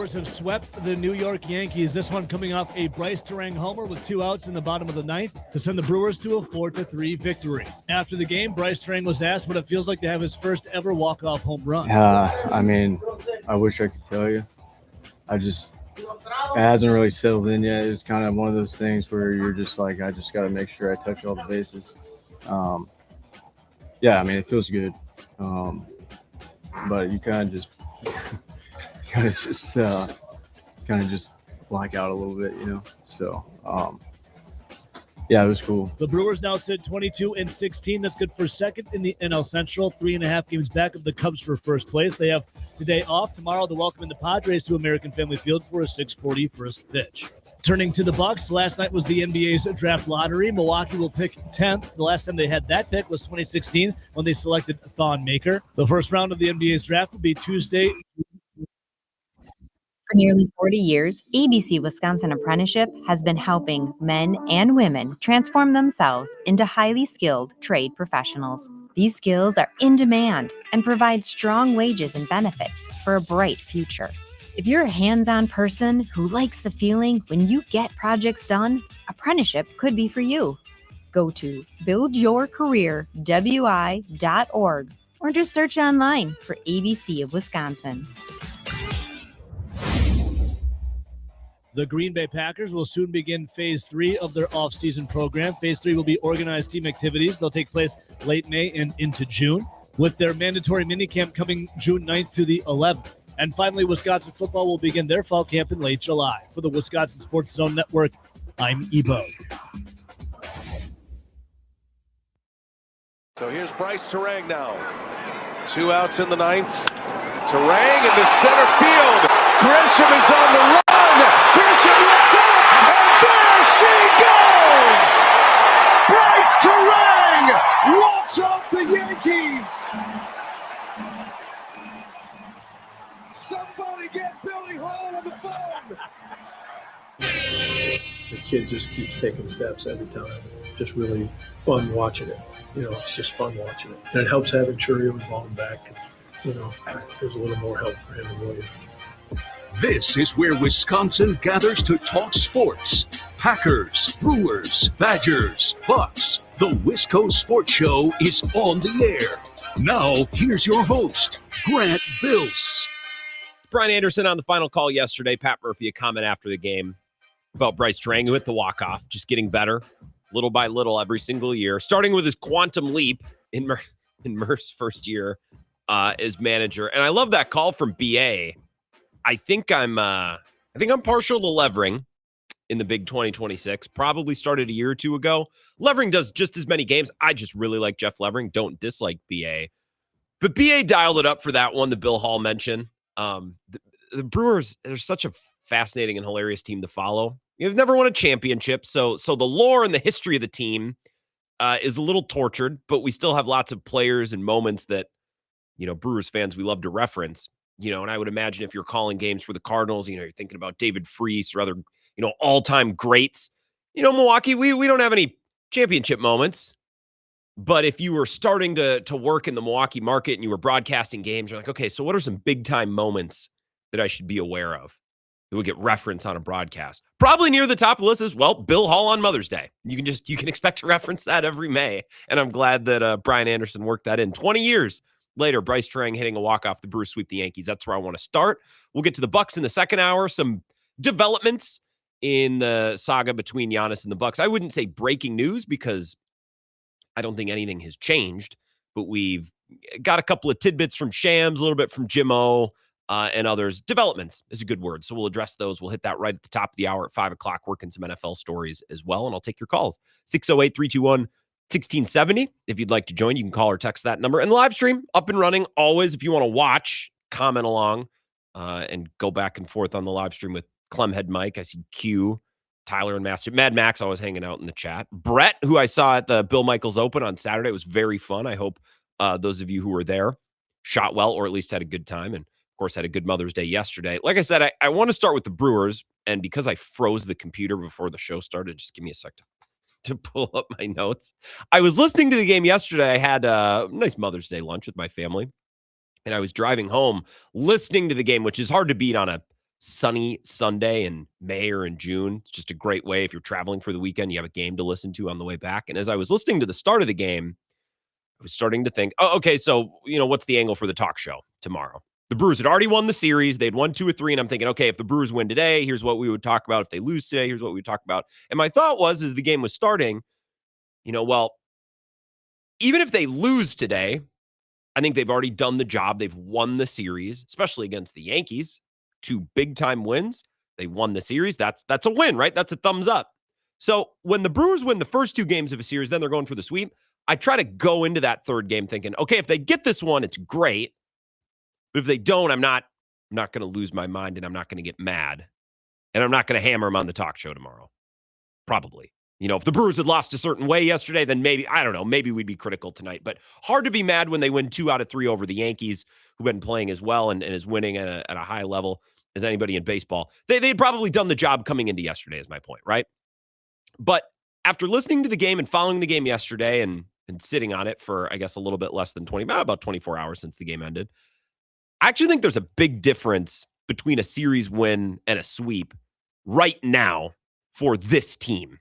Brewers have swept the New York Yankees. This one coming off a Bryce Terang homer with 2 outs in the bottom of the ninth to send the Brewers to a 4-3 victory. After the game, Bryce Terang was asked what it feels like to have his first ever walk-off home run. I wish I could tell you. It hasn't really settled in yet. It's kind of one of those things where you're just like, I just got to make sure I touch all the bases. It feels good. But you kind of just black out a little bit, So, it was cool. The Brewers now sit 22-16. That's good for second in the NL Central. 3.5 games back of the Cubs for first place. They have today off. Tomorrow, they're welcoming the Padres to American Family Field for a 6:40 first pitch. Turning to the Bucks, last night was the NBA's draft lottery. Milwaukee will pick 10th. The last time they had that pick was 2016 when they selected Thon Maker. The first round of the NBA's draft will be Tuesday. For nearly 40 years, ABC Wisconsin Apprenticeship has been helping men and women transform themselves into highly skilled trade professionals. These skills are in demand and provide strong wages and benefits for a bright future. If you're a hands-on person who likes the feeling when you get projects done, apprenticeship could be for you. Go to buildyourcareerwi.org or just search online for ABC of Wisconsin. The Green Bay Packers will soon begin Phase 3 of their off-season program. Phase 3 will be organized team activities. They'll take place late May and into June, with their mandatory minicamp coming June 9th through the 11th. And finally, Wisconsin football will begin their fall camp in late July. For the Wisconsin Sports Zone Network, I'm Ebo. So here's Bryce Terang now. 2 outs in the ninth. Terang in the center field. Grisham is on the run. Grisham looks up, and there she goes! Bryce Terang walks off the Yankees. Somebody get Billy Hall on the phone. The kid just keeps taking steps every time. Just really fun watching it. It's just fun watching it. And it helps having Churio involved back because, there's a little more help for him and William. This is where Wisconsin gathers to talk sports. Packers, Brewers, Badgers, Bucks. The Wisco Sports Show is on the air. Now, here's your host, Grant Bills. Brian Anderson on the final call yesterday. Pat Murphy, a comment after the game about Bryce Terang, who hit the walk-off, just getting better little by little every single year, starting with his quantum leap in Murph's first year as manager. And I love that call from BA. I think I'm partial to Levering in the big 2026. Probably started a year or two ago. Levering does just as many games. I just really like Jeff Levering. Don't dislike BA. But BA dialed it up for that one, the Bill Hall mention. The Brewers, they're such a fascinating and hilarious team to follow. You've never won a championship, so the lore and the history of the team is a little tortured, but we still have lots of players and moments that, Brewers fans, we love to reference. And I would imagine if you're calling games for the Cardinals, you're thinking about David Freese or other, all-time greats. Milwaukee, we don't have any championship moments. But if you were starting to work in the Milwaukee market and you were broadcasting games, you're like, okay, so what are some big-time moments that I should be aware of that would get referenced on a broadcast? Probably near the top of the list is, Bill Hall on Mother's Day. You can expect to reference that every May. And I'm glad that Brian Anderson worked that in. 20 years later, Bryce Terang hitting a walk-off, the Brewers sweep the Yankees. That's where I want to start. We'll get to the Bucks in the second hour. Some developments in the saga between Giannis and the Bucks. I wouldn't say breaking news because I don't think anything has changed, but we've got a couple of tidbits from Shams, a little bit from Jim O, and others. Developments is a good word, so we'll address those. We'll hit that right at the top of the hour at 5 o'clock, working some NFL stories as well, and I'll take your calls. 608-321-1670. If you'd like to join, you can call or text that number. And the live stream, up and running, always. If you want to watch, comment along, and go back and forth on the live stream with Clemhead Mike. I see Q, Tyler and Master. Mad Max always hanging out in the chat. Brett, who I saw at the Bill Michaels Open on Saturday, it was very fun. I hope those of you who were there shot well or at least had a good time. And, of course, had a good Mother's Day yesterday. Like I said, I want to start with the Brewers. And because I froze the computer before the show started, just give me a sec to pull up my notes. I was listening to the game yesterday. I had a nice Mother's Day lunch with my family. And I was driving home listening to the game, which is hard to beat on a sunny Sunday in May or in June. It's just a great way. If you're traveling for the weekend, you have a game to listen to on the way back. And as I was listening to the start of the game, I was starting to think, oh, okay, so, what's the angle for the talk show tomorrow? The Brewers had already won the series. They'd won 2 or 3. And I'm thinking, okay, if the Brewers win today, here's what we would talk about. If they lose today, here's what we would talk about. And my thought was, as the game was starting, well, even if they lose today, I think they've already done the job. They've won the series, especially against the Yankees. 2 big-time wins. They won the series. That's a win, right? That's a thumbs up. So when the Brewers win the first 2 games of a series, then they're going for the sweep. I try to go into that third game thinking, okay, if they get this one, it's great. But if they don't, I'm not going to lose my mind, and I'm not going to get mad. And I'm not going to hammer them on the talk show tomorrow. Probably. If the Brewers had lost a certain way yesterday, then maybe, I don't know, maybe we'd be critical tonight. But hard to be mad when they win 2 out of 3 over the Yankees, who've been playing as well and is winning at a high level as anybody in baseball. They'd probably done the job coming into yesterday, is my point, right? But after listening to the game and following the game yesterday and sitting on it for, I guess, a little bit less than about 24 hours since the game ended, I actually think there's a big difference between a series win and a sweep right now for this team.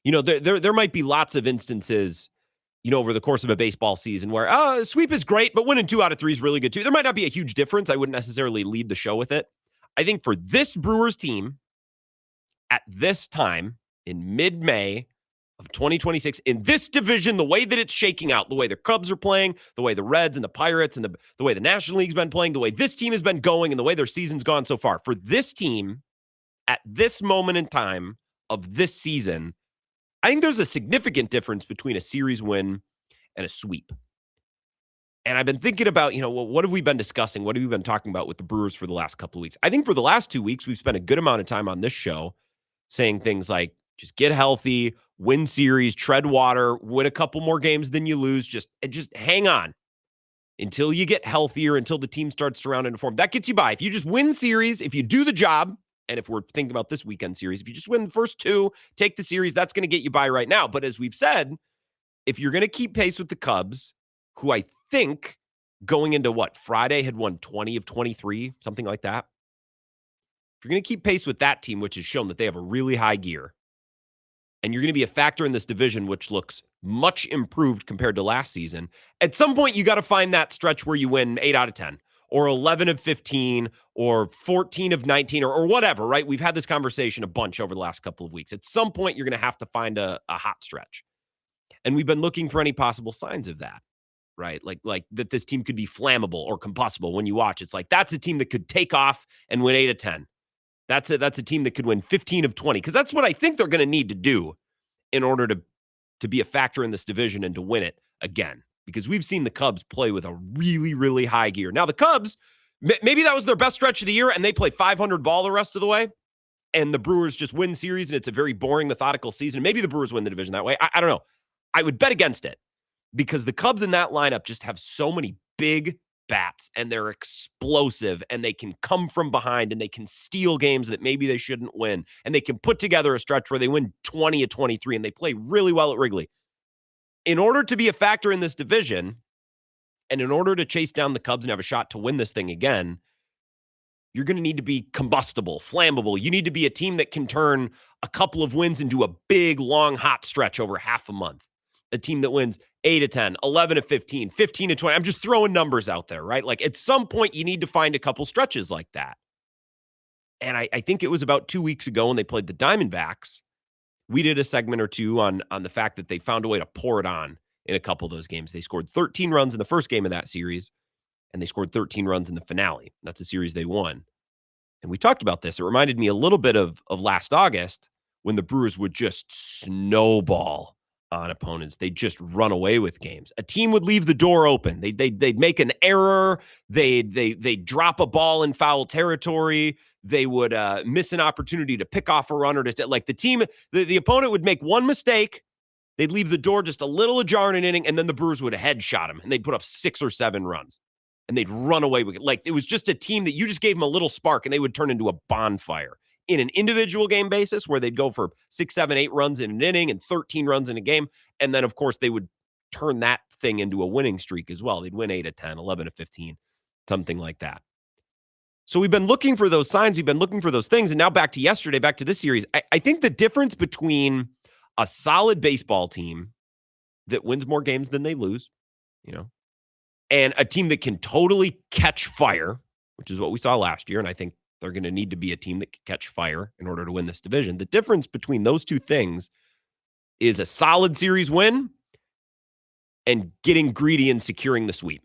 There might be lots of instances, over the course of a baseball season where a sweep is great, but winning 2 out of 3 is really good too. There might not be a huge difference. I wouldn't necessarily lead the show with it. I think for this Brewers team at this time in mid-May of 2026, in this division, the way that it's shaking out, the way the Cubs are playing, the way the Reds and the Pirates and the way the National League's been playing, the way this team has been going, and the way their season's gone so far. For this team at this moment in time of this season, I think there's a significant difference between a series win and a sweep. And I've been thinking about, what have we been discussing? What have we been talking about with the Brewers for the last couple of weeks? I think for the last 2 weeks, we've spent a good amount of time on this show saying things like, just get healthy, win series, tread water, win a couple more games than you lose. Just hang on until you get healthier, until the team starts to round into form. That gets you by. If you just win series, if you do the job, and if we're thinking about this weekend series, if you just win the first 2, take the series, that's going to get you by right now. But as we've said, if you're going to keep pace with the Cubs, who I think going into Friday had won 20 of 23, something like that. If you're going to keep pace with that team, which has shown that they have a really high gear, and you're going to be a factor in this division, which looks much improved compared to last season, at some point you got to find that stretch where you win 8 out of 10. Or 11 of 15, or 14 of 19, or whatever, right? We've had this conversation a bunch over the last couple of weeks. At some point, you're going to have to find a hot stretch. And we've been looking for any possible signs of that, right? Like that this team could be flammable or combustible when you watch. It's like, that's a team that could take off and win 8 of 10. That's a team that could win 15 of 20, because that's what I think they're going to need to do in order to be a factor in this division and to win it again. Because we've seen the Cubs play with a really, really high gear. Now, the Cubs, maybe that was their best stretch of the year, and they play 500 ball the rest of the way, and the Brewers just win series, and it's a very boring, methodical season. Maybe the Brewers win the division that way. I don't know. I would bet against it, because the Cubs in that lineup just have so many big bats, and they're explosive, and they can come from behind, and they can steal games that maybe they shouldn't win, and they can put together a stretch where they win 20 of 23, and they play really well at Wrigley. In order to be a factor in this division, and in order to chase down the Cubs and have a shot to win this thing again, you're going to need to be combustible, flammable. You need to be a team that can turn a couple of wins into a big, long, hot stretch over half a month. A team that wins 8 of 10, 11 of 15, 15 of 20. I'm just throwing numbers out there, right? Like at some point, you need to find a couple stretches like that. And I think it was about 2 weeks ago when they played the Diamondbacks. We did a segment or two on the fact that they found a way to pour it on in a couple of those games. They scored 13 runs in the first game of that series, and they scored 13 runs in the finale. That's a series they won. And we talked about this. It reminded me a little bit of last August when the Brewers would just snowball on opponents. They'd just run away with games. A team would leave the door open. They'd make an error. They'd drop a ball in foul territory. They would miss an opportunity to pick off a runner. Like the opponent would make one mistake. They'd leave the door just a little ajar in an inning, and then the Brewers would headshot them, and they'd put up 6 or 7 runs, and they'd run away with it. Like it was just a team that you just gave them a little spark, and they would turn into a bonfire. In an individual game basis, where they'd go for 6, 7, 8 runs in an inning and 13 runs in a game, and then of course they would turn that thing into a winning streak as well. They'd win 8 of 10, 11 of 15, something like that. So we've been looking for those signs. We've been looking for those things. And now back to yesterday, back to this series. I think the difference between a solid baseball team that wins more games than they lose, and a team that can totally catch fire, which is what we saw last year. And I think they're going to need to be a team that can catch fire in order to win this division. The difference between those two things is a solid series win and getting greedy and securing the sweep.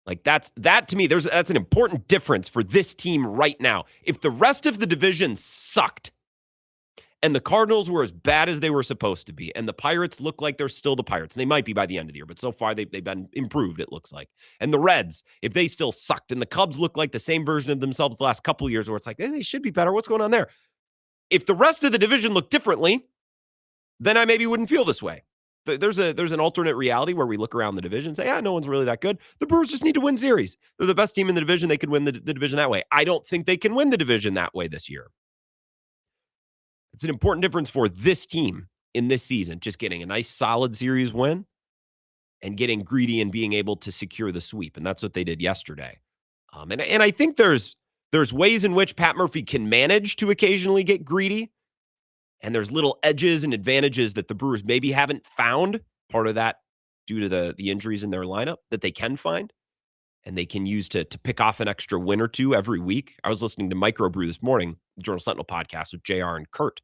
Like that to me, that's an important difference for this team right now. If the rest of the division sucked and the Cardinals were as bad as they were supposed to be, and the Pirates look like they're still the Pirates, and they might be by the end of the year, but so far they've been improved, it looks like. And the Reds, if they still sucked, and the Cubs look like the same version of themselves the last couple of years where it's like, they should be better. What's going on there? If the rest of the division looked differently, then I maybe wouldn't feel this way. There's an alternate reality where we look around the division and say, no one's really that good. The Brewers just need to win series. They're the best team in the division. They could win the division that way. I don't think they can win the division that way this year. It's an important difference for this team in this season, just getting a nice solid series win and getting greedy and being able to secure the sweep. And that's what they did yesterday. And I think there's ways in which Pat Murphy can manage to occasionally get greedy. And there's little edges and advantages that the Brewers maybe haven't found, part of that due to the injuries in their lineup, that they can find and they can use to pick off an extra win or two every week. I was listening to Microbrew this morning, the Journal Sentinel podcast with JR and Kurt,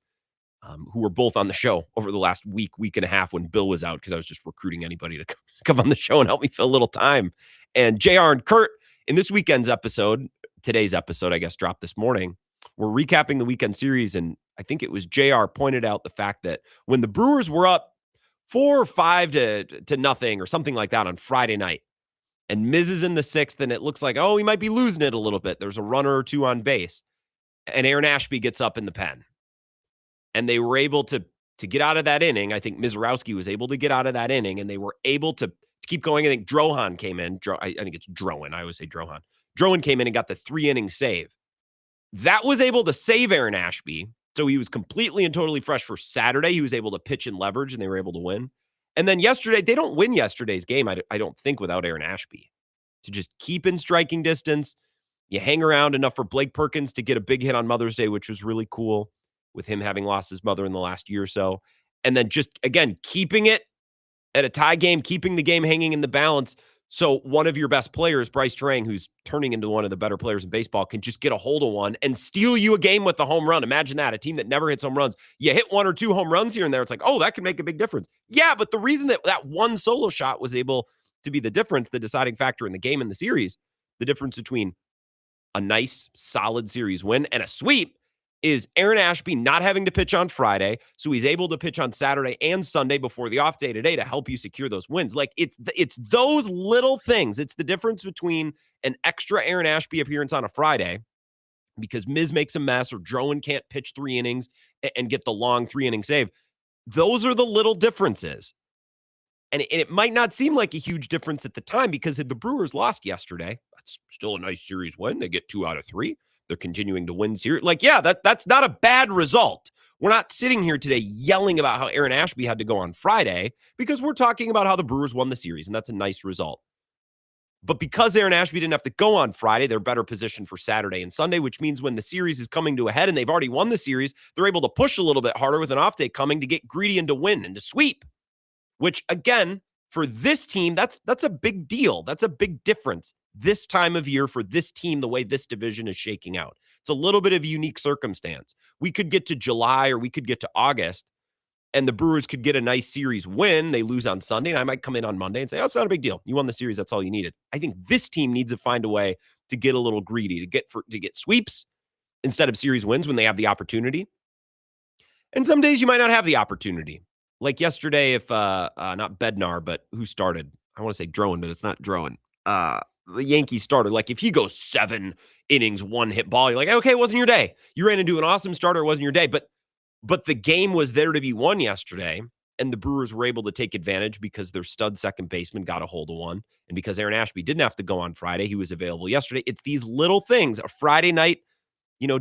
who were both on the show over the last week and a half when Bill was out, because I was just recruiting anybody to come on the show and help me fill a little time. And JR and Kurt, in this weekend's episode, today's episode, I guess, dropped this morning, we're recapping the weekend series, and I think it was JR pointed out the fact that when the Brewers were up 4 or 5 to nothing or something like that on Friday night, and Miz is in the 6th, and it looks like, he might be losing it a little bit. There's a runner or two on base, and Aaron Ashby gets up in the pen. And they were able to get out of that inning. I think Mizorowski was able to get out of that inning, and they were able to keep going. I think Drohan came in. I think it's Drohan. I always say Drohan. Drohan came in and got the 3-inning save. That was able to save Aaron Ashby. So he was completely and totally fresh for Saturday. He was able to pitch and leverage, and they were able to win. And then yesterday, they don't win yesterday's game, I don't think, without Aaron Ashby. To just keep in striking distance, you hang around enough for Blake Perkins to get a big hit on Mother's Day, which was really cool, with him having lost his mother in the last year or so. And then just, again, keeping it at a tie game, keeping the game hanging in the balance. So one of your best players, Bryce Terang, who's turning into one of the better players in baseball, can just get a hold of one and steal you a game with a home run. Imagine that, a team that never hits home runs. You hit 1 or 2 home runs here and there. It's like, that can make a big difference. Yeah, but the reason that one solo shot was able to be the difference, the deciding factor in the game and the series, the difference between a nice, solid series win and a sweep, is Aaron Ashby not having to pitch on Friday, so he's able to pitch on Saturday and Sunday before the off day today to help you secure those wins. Like, it's those little things. It's the difference between an extra Aaron Ashby appearance on a Friday because Miz makes a mess or Drowan can't pitch 3 innings and get the long 3-inning save. Those are the little differences. And it might not seem like a huge difference at the time because if the Brewers lost yesterday, that's still a nice series win. They get 2 out of 3. They're continuing to win series. Like, yeah, that's not a bad result. We're not sitting here today yelling about how Aaron Ashby had to go on Friday because we're talking about how the Brewers won the series, and that's a nice result. But because Aaron Ashby didn't have to go on Friday, they're better positioned for Saturday and Sunday, which means when the series is coming to a head and they've already won the series, they're able to push a little bit harder with an off day coming to get greedy and to win and to sweep, which, again, for this team, that's a big deal. That's a big difference this time of year for this team, the way this division is shaking out. It's a little bit of a unique circumstance. We could get to July or we could get to August, and the Brewers could get a nice series win. They lose on Sunday, and I might come in on Monday and say, it's not a big deal. You won the series. That's all you needed. I think this team needs to find a way to get a little greedy, to get sweeps instead of series wins when they have the opportunity. And some days you might not have the opportunity. Like yesterday, if not Bednar, but who started? I want to say Drowan, but it's not Drowan. The Yankees starter. Like, if he goes 7 innings, 1 hit ball, you're like, okay, it wasn't your day. You ran into an awesome starter. It wasn't your day. But the game was there to be won yesterday, and the Brewers were able to take advantage because their stud second baseman got a hold of one. And because Aaron Ashby didn't have to go on Friday, he was available yesterday. It's these little things, a Friday night,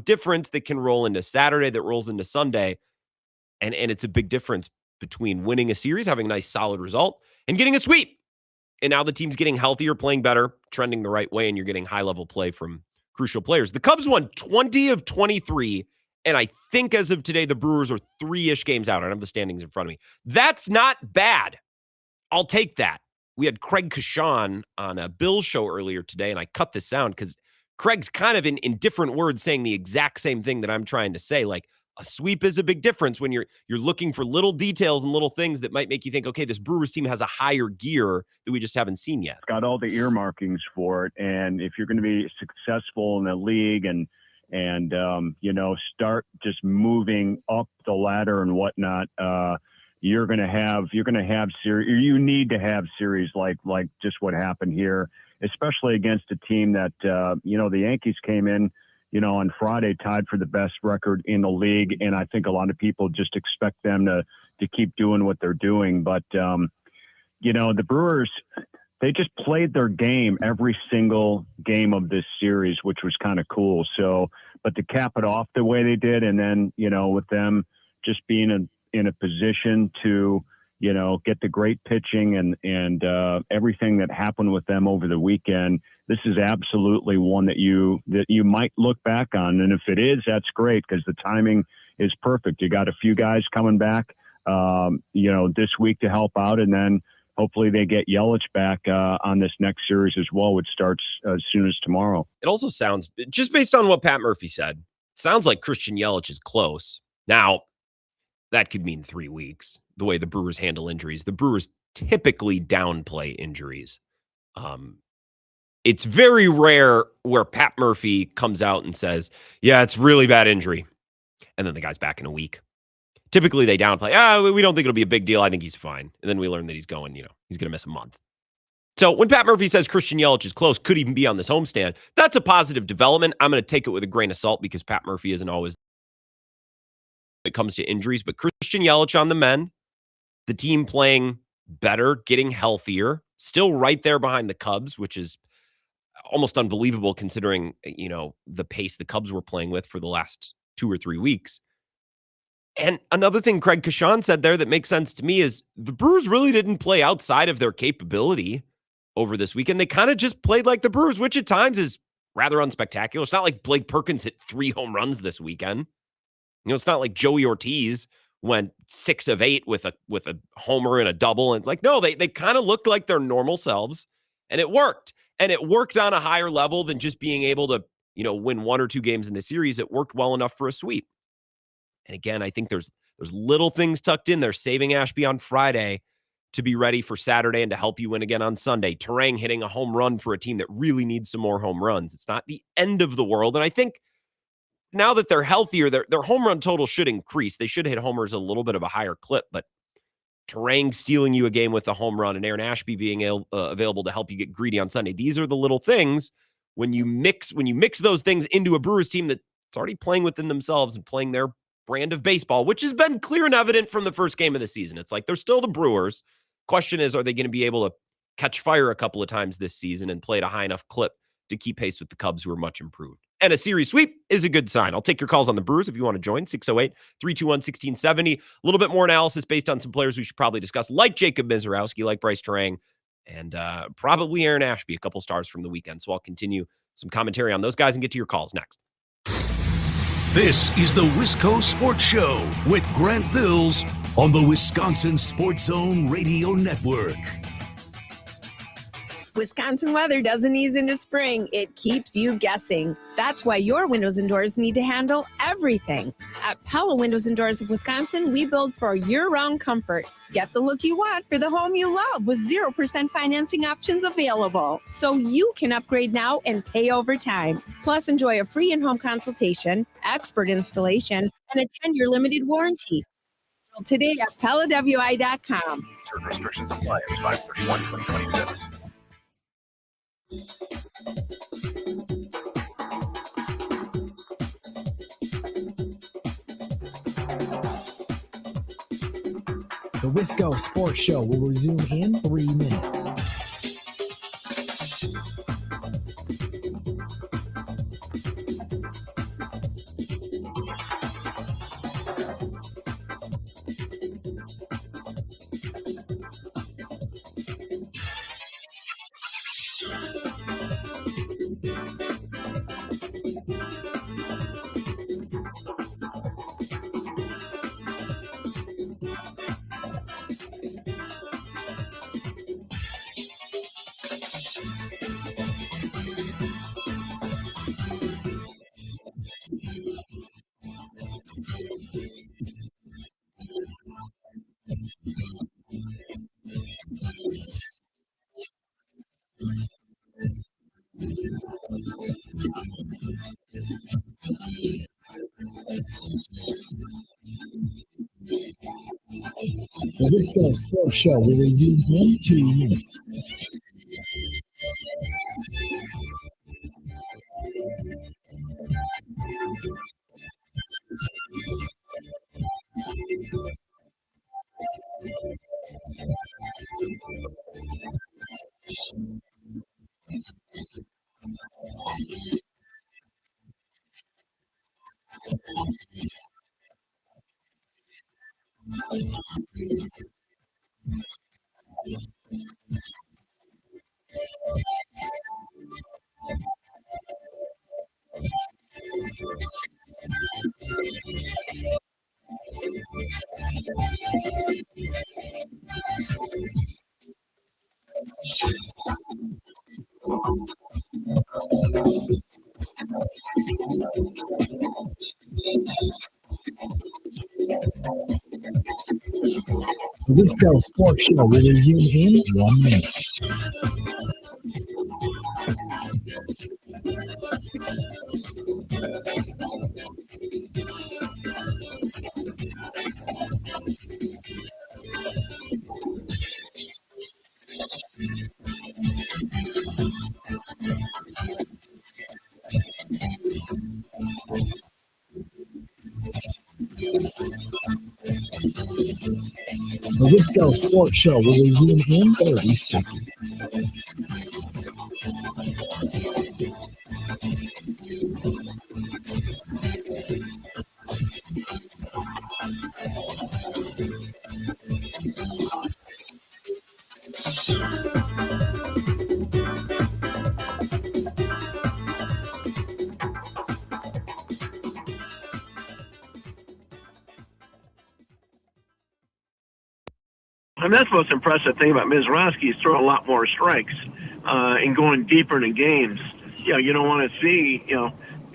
difference that can roll into Saturday, that rolls into Sunday. And it's a big difference between winning a series, having a nice solid result, and getting a sweep. And now the team's getting healthier, playing better, trending the right way, and you're getting high-level play from crucial players. The Cubs won 20 of 23, and I think as of today, the Brewers are 3-ish games out. I don't have the standings in front of me. That's not bad. I'll take that. We had Craig Kashan on a Bills show earlier today, and I cut this sound because Craig's kind of in different words saying the exact same thing that I'm trying to say. Like, a sweep is a big difference when you're looking for little details and little things that might make you think, okay, this Brewers team has a higher gear that we just haven't seen yet. Got all the earmarkings for it, and if you're going to be successful in the league and start just moving up the ladder and whatnot, you need to have series like just what happened here, especially against a team that the Yankees came in on Friday, tied for the best record in the league, and I think a lot of people just expect them to keep doing what they're doing. But the Brewers, they just played their game every single game of this series, which was kind of cool. So, but to cap it off the way they did, and then with them just being in a position to get the great pitching and everything that happened with them over the weekend, this is absolutely one that you might look back on. And if it is, that's great because the timing is perfect. You got a few guys coming back, this week to help out, and then hopefully they get Yelich back on this next series as well, which starts as soon as tomorrow. It also sounds, just based on what Pat Murphy said, sounds like Christian Yelich is close. Now, that could mean 3 weeks, the way the Brewers handle injuries. The Brewers typically downplay injuries. It's very rare where Pat Murphy comes out and says, yeah, it's really bad injury, and then the guy's back in a week. Typically, they downplay, we don't think it'll be a big deal. I think he's fine. And then we learn that he's going, he's going to miss a month. So when Pat Murphy says Christian Yelich is close, could even be on this homestand, that's a positive development. I'm going to take it with a grain of salt because Pat Murphy isn't always when it comes to injuries. But Christian Yelich on the men, the team playing better, getting healthier, still right there behind the Cubs, which is almost unbelievable considering, the pace the Cubs were playing with for the last 2 or 3 weeks. And another thing Craig Kashan said there that makes sense to me is the Brewers really didn't play outside of their capability over this weekend. They kind of just played like the Brewers, which at times is rather unspectacular. It's not like Blake Perkins hit 3 home runs this weekend. It's not like Joey Ortiz went 6 of 8 with a homer and a double. And it's like, no, they kind of looked like their normal selves, and it worked. And it worked on a higher level than just being able to, win 1 or 2 games in the series. It worked well enough for a sweep. And again, I think there's little things tucked in there, saving Ashby on Friday to be ready for Saturday and to help you win again on Sunday. Terang hitting a home run for a team that really needs some more home runs. It's not the end of the world. And I think now that they're healthier, their home run total should increase. They should hit homers a little bit of a higher clip, but Terang stealing you a game with a home run and Aaron Ashby being available to help you get greedy on Sunday. These are the little things when you mix those things into a Brewers team that's already playing within themselves and playing their brand of baseball, which has been clear and evident from the first game of the season. It's like they're still the Brewers. Question is, are they going to be able to catch fire a couple of times this season and play at a high enough clip to keep pace with the Cubs, who are much improved? And a series sweep is a good sign. I'll take your calls on the Brewers if you want to join. 608-321-1670. A little bit more analysis based on some players we should probably discuss, like Jacob Mizorowski, like Bryce Terang, and probably Aaron Ashby, a couple stars from the weekend. So I'll continue some commentary on those guys and get to your calls next. This is the Wisco Sports Show with Grant Bills on the Wisconsin Sports Zone Radio Network. Wisconsin weather doesn't ease into spring. It keeps you guessing. That's why your windows and doors need to handle everything. At Pella Windows and Doors of Wisconsin, we build for year-round comfort. Get the look you want for the home you love with 0% financing options available. So you can upgrade now and pay over time. Plus, enjoy a free in-home consultation, expert installation, and a 10-year limited warranty. Today at PellaWI.com. Certain restrictions apply. Expires 31/2026. The Wisco Sports Show will resume in 3 minutes. The Wisco Sports Show will resume in 2 minutes. The Wisco Sports Show will resume in 1 minute. The Wisco Sports Show will resume in 30 seconds. And that's the most impressive thing about Mizrachi. He's throwing a lot more strikes and going deeper into games. You don't want to see,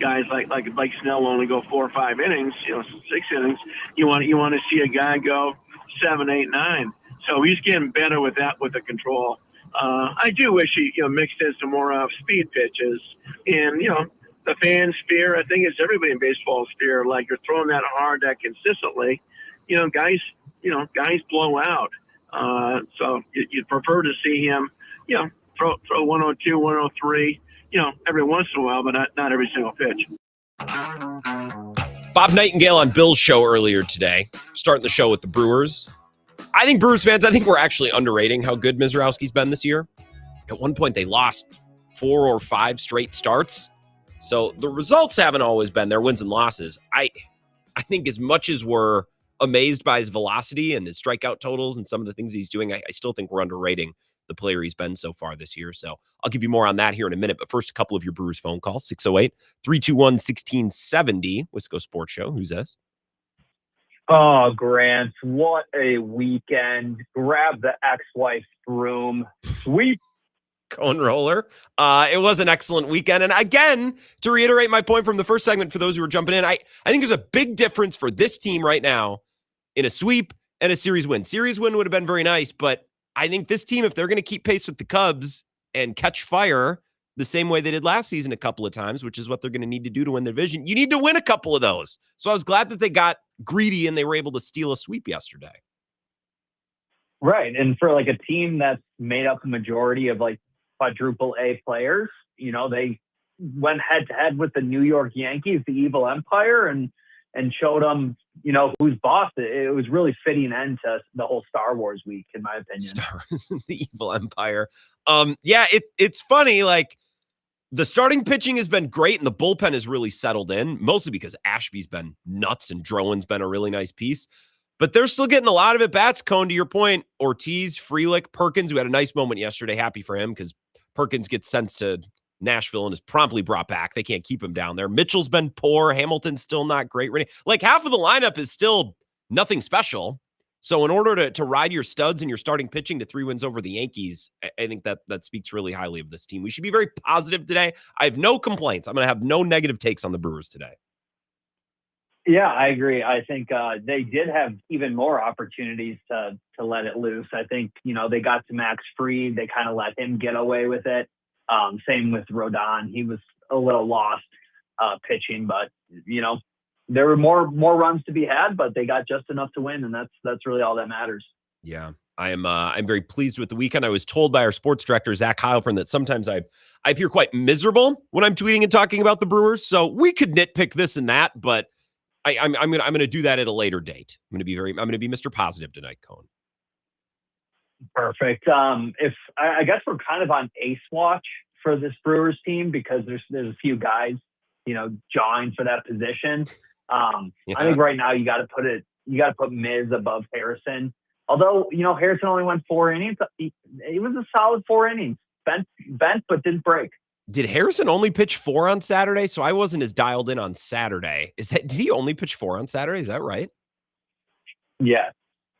guys like Snell only go 4 or 5 innings, 6 innings. You want to see a guy go 7, 8, 9. So he's getting better with that, with the control. I do wish he, mixed in some more speed pitches. And, the fans fear, I think it's everybody in baseball's fear, like you're throwing that hard, that consistently, guys blow out. So you'd prefer to see him, throw 102, 103, every once in a while, but not every single pitch. Bob Nightingale on Bill's show earlier today, starting the show with the Brewers. I think Brewers fans, we're actually underrating how good Mizrowski's been this year. At one point, they lost 4 or 5 straight starts. So the results haven't always been their wins and losses. I think as much as we're amazed by his velocity and his strikeout totals and some of the things he's doing, I still think we're underrating the player he's been so far this year. So I'll give you more on that here in a minute. But first, a couple of your Brewers phone calls, 608-321-1670, Wisco Sports Show. Who's this? Oh, Grant, what a weekend. Grab the ex-wife's broom. Sweep. Cone roller. It was an excellent weekend. And again, to reiterate my point from the first segment for those who are jumping in, I think there's a big difference for this team right now in a sweep and a series win. Series win would have been very nice, but I think this team, if they're going to keep pace with the Cubs and catch fire the same way they did last season a couple of times, which is what they're going to need to do to win the division, you need to win a couple of those. So I was glad that they got greedy and they were able to steal a sweep yesterday. Right. And for like a team that's made up the majority of like quadruple A players, they went head to head with the New York Yankees, the evil empire, and showed them, who's boss. It was really fitting end to the whole Star Wars week, in my opinion. The evil empire. It's funny. Like the starting pitching has been great and the bullpen has really settled in, mostly because Ashby's been nuts and Drowan's been a really nice piece. But they're still getting a lot of at-bats, Cone, to your point. Ortiz, Frelick, Perkins, who had a nice moment yesterday. Happy for him because Perkins gets sent to Nashville and is promptly brought back. They can't keep him down there. Mitchell's been poor. Hamilton's still not great. Like half of the lineup is still nothing special. So in order to ride your studs and your starting pitching to 3 wins over the Yankees, I think that speaks really highly of this team. We should be very positive today. I have no complaints. I'm going to have no negative takes on the Brewers today. Yeah, I agree. I think they did have even more opportunities to let it loose. I think, they got to Max Fried. They kind of let him get away with it. Same with Rodon. He was a little lost pitching, but, there were more runs to be had, but they got just enough to win, and that's really all that matters. Yeah, I'm very pleased with the weekend. I was told by our sports director, Zach Heilprin, that sometimes I appear quite miserable when I'm tweeting and talking about the Brewers. So we could nitpick this and that, but I'm gonna do that at a later date. I'm gonna be Mr. Positive tonight, Cone. Perfect. If I guess we're kind of on ace watch for this Brewers team because there's a few guys, jawing for that position. I think right now you got to put Miz above Harrison. Although, Harrison only went 4 innings. He was a solid 4 innings. Bent, but didn't break. Did Harrison only pitch 4 on Saturday? So I wasn't as dialed in on Saturday. Did he only pitch 4 on Saturday? Is that right? Yeah.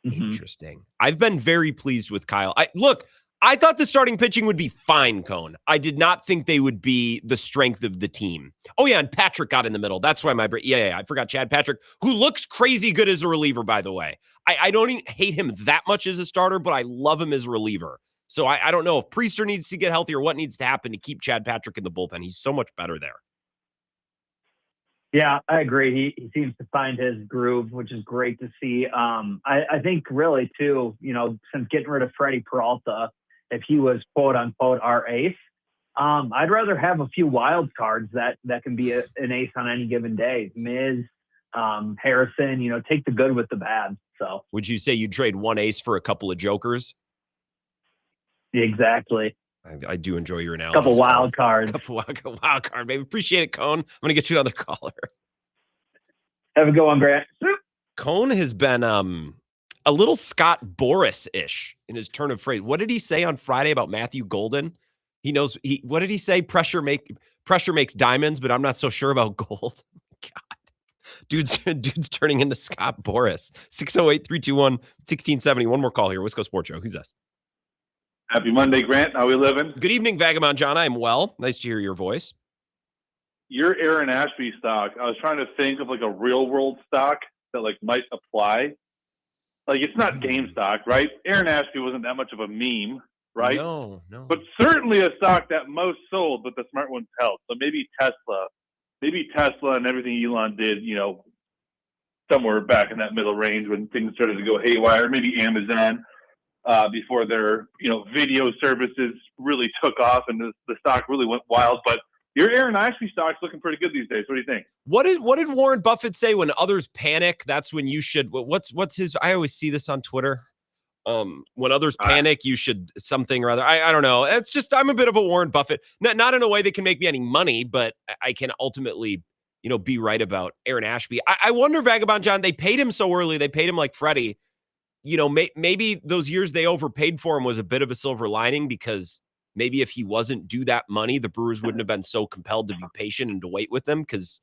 Interesting. I've been very pleased with Kyle. I thought the starting pitching would be fine, Cone. I did not think they would be the strength of the team. Oh, yeah, and Patrick got in the middle. That's why I forgot Chad Patrick, who looks crazy good as a reliever, by the way. I don't even hate him that much as a starter, but I love him as a reliever. So I don't know if Priester needs to get healthy or what needs to happen to keep Chad Patrick in the bullpen. He's so much better there. Yeah, I agree. He seems to find his groove, which is great to see. I think really, too, since getting rid of Freddie Peralta, if he was quote unquote our ace, I'd rather have a few wild cards that can be an ace on any given day. Miz, Harrison, take the good with the bad. So would you say you'd trade one ace for a couple of jokers? Exactly. I do enjoy your analogy. Couple wild cards. Wild card, baby. Appreciate it, Cone. I'm going to get you another caller. Have a good one, Grant. Cone has been a little Scott Boras-ish in his turn of phrase. What did he say on Friday about Matthew Golden? What did he say? Pressure makes diamonds, but I'm not so sure about gold. God. Dude's turning into Scott Boras. 608-321-1670. One more call here. Wisco Sports Show. Who's this? Happy Monday, Grant. How we living? Good evening, Vagabond John. I'm well. Nice to hear your voice. Your Aaron Ashby stock, I was trying to think of a real world stock that might apply. It's not GameStop, right? Aaron Ashby wasn't that much of a meme, right? No. But certainly a stock that most sold, but the smart ones held. So maybe Tesla and everything Elon did, somewhere back in that middle range when things started to go haywire. Maybe Amazon. Before their video services really took off and the stock really went wild. But your Aaron Ashby stock's looking pretty good these days. What do you think? What did Warren Buffett say? When others panic, that's when you should. What's his? I always see this on Twitter. When others panic, you should something or other. I don't know. It's just I'm a bit of a Warren Buffett. Not in a way that can make me any money, but I can ultimately be right about Aaron Ashby. I wonder, Vagabond John, they paid him so early. They paid him like Freddie. Maybe those years they overpaid for him was a bit of a silver lining because maybe if he wasn't due that money, the Brewers wouldn't have been so compelled to be patient and to wait with him because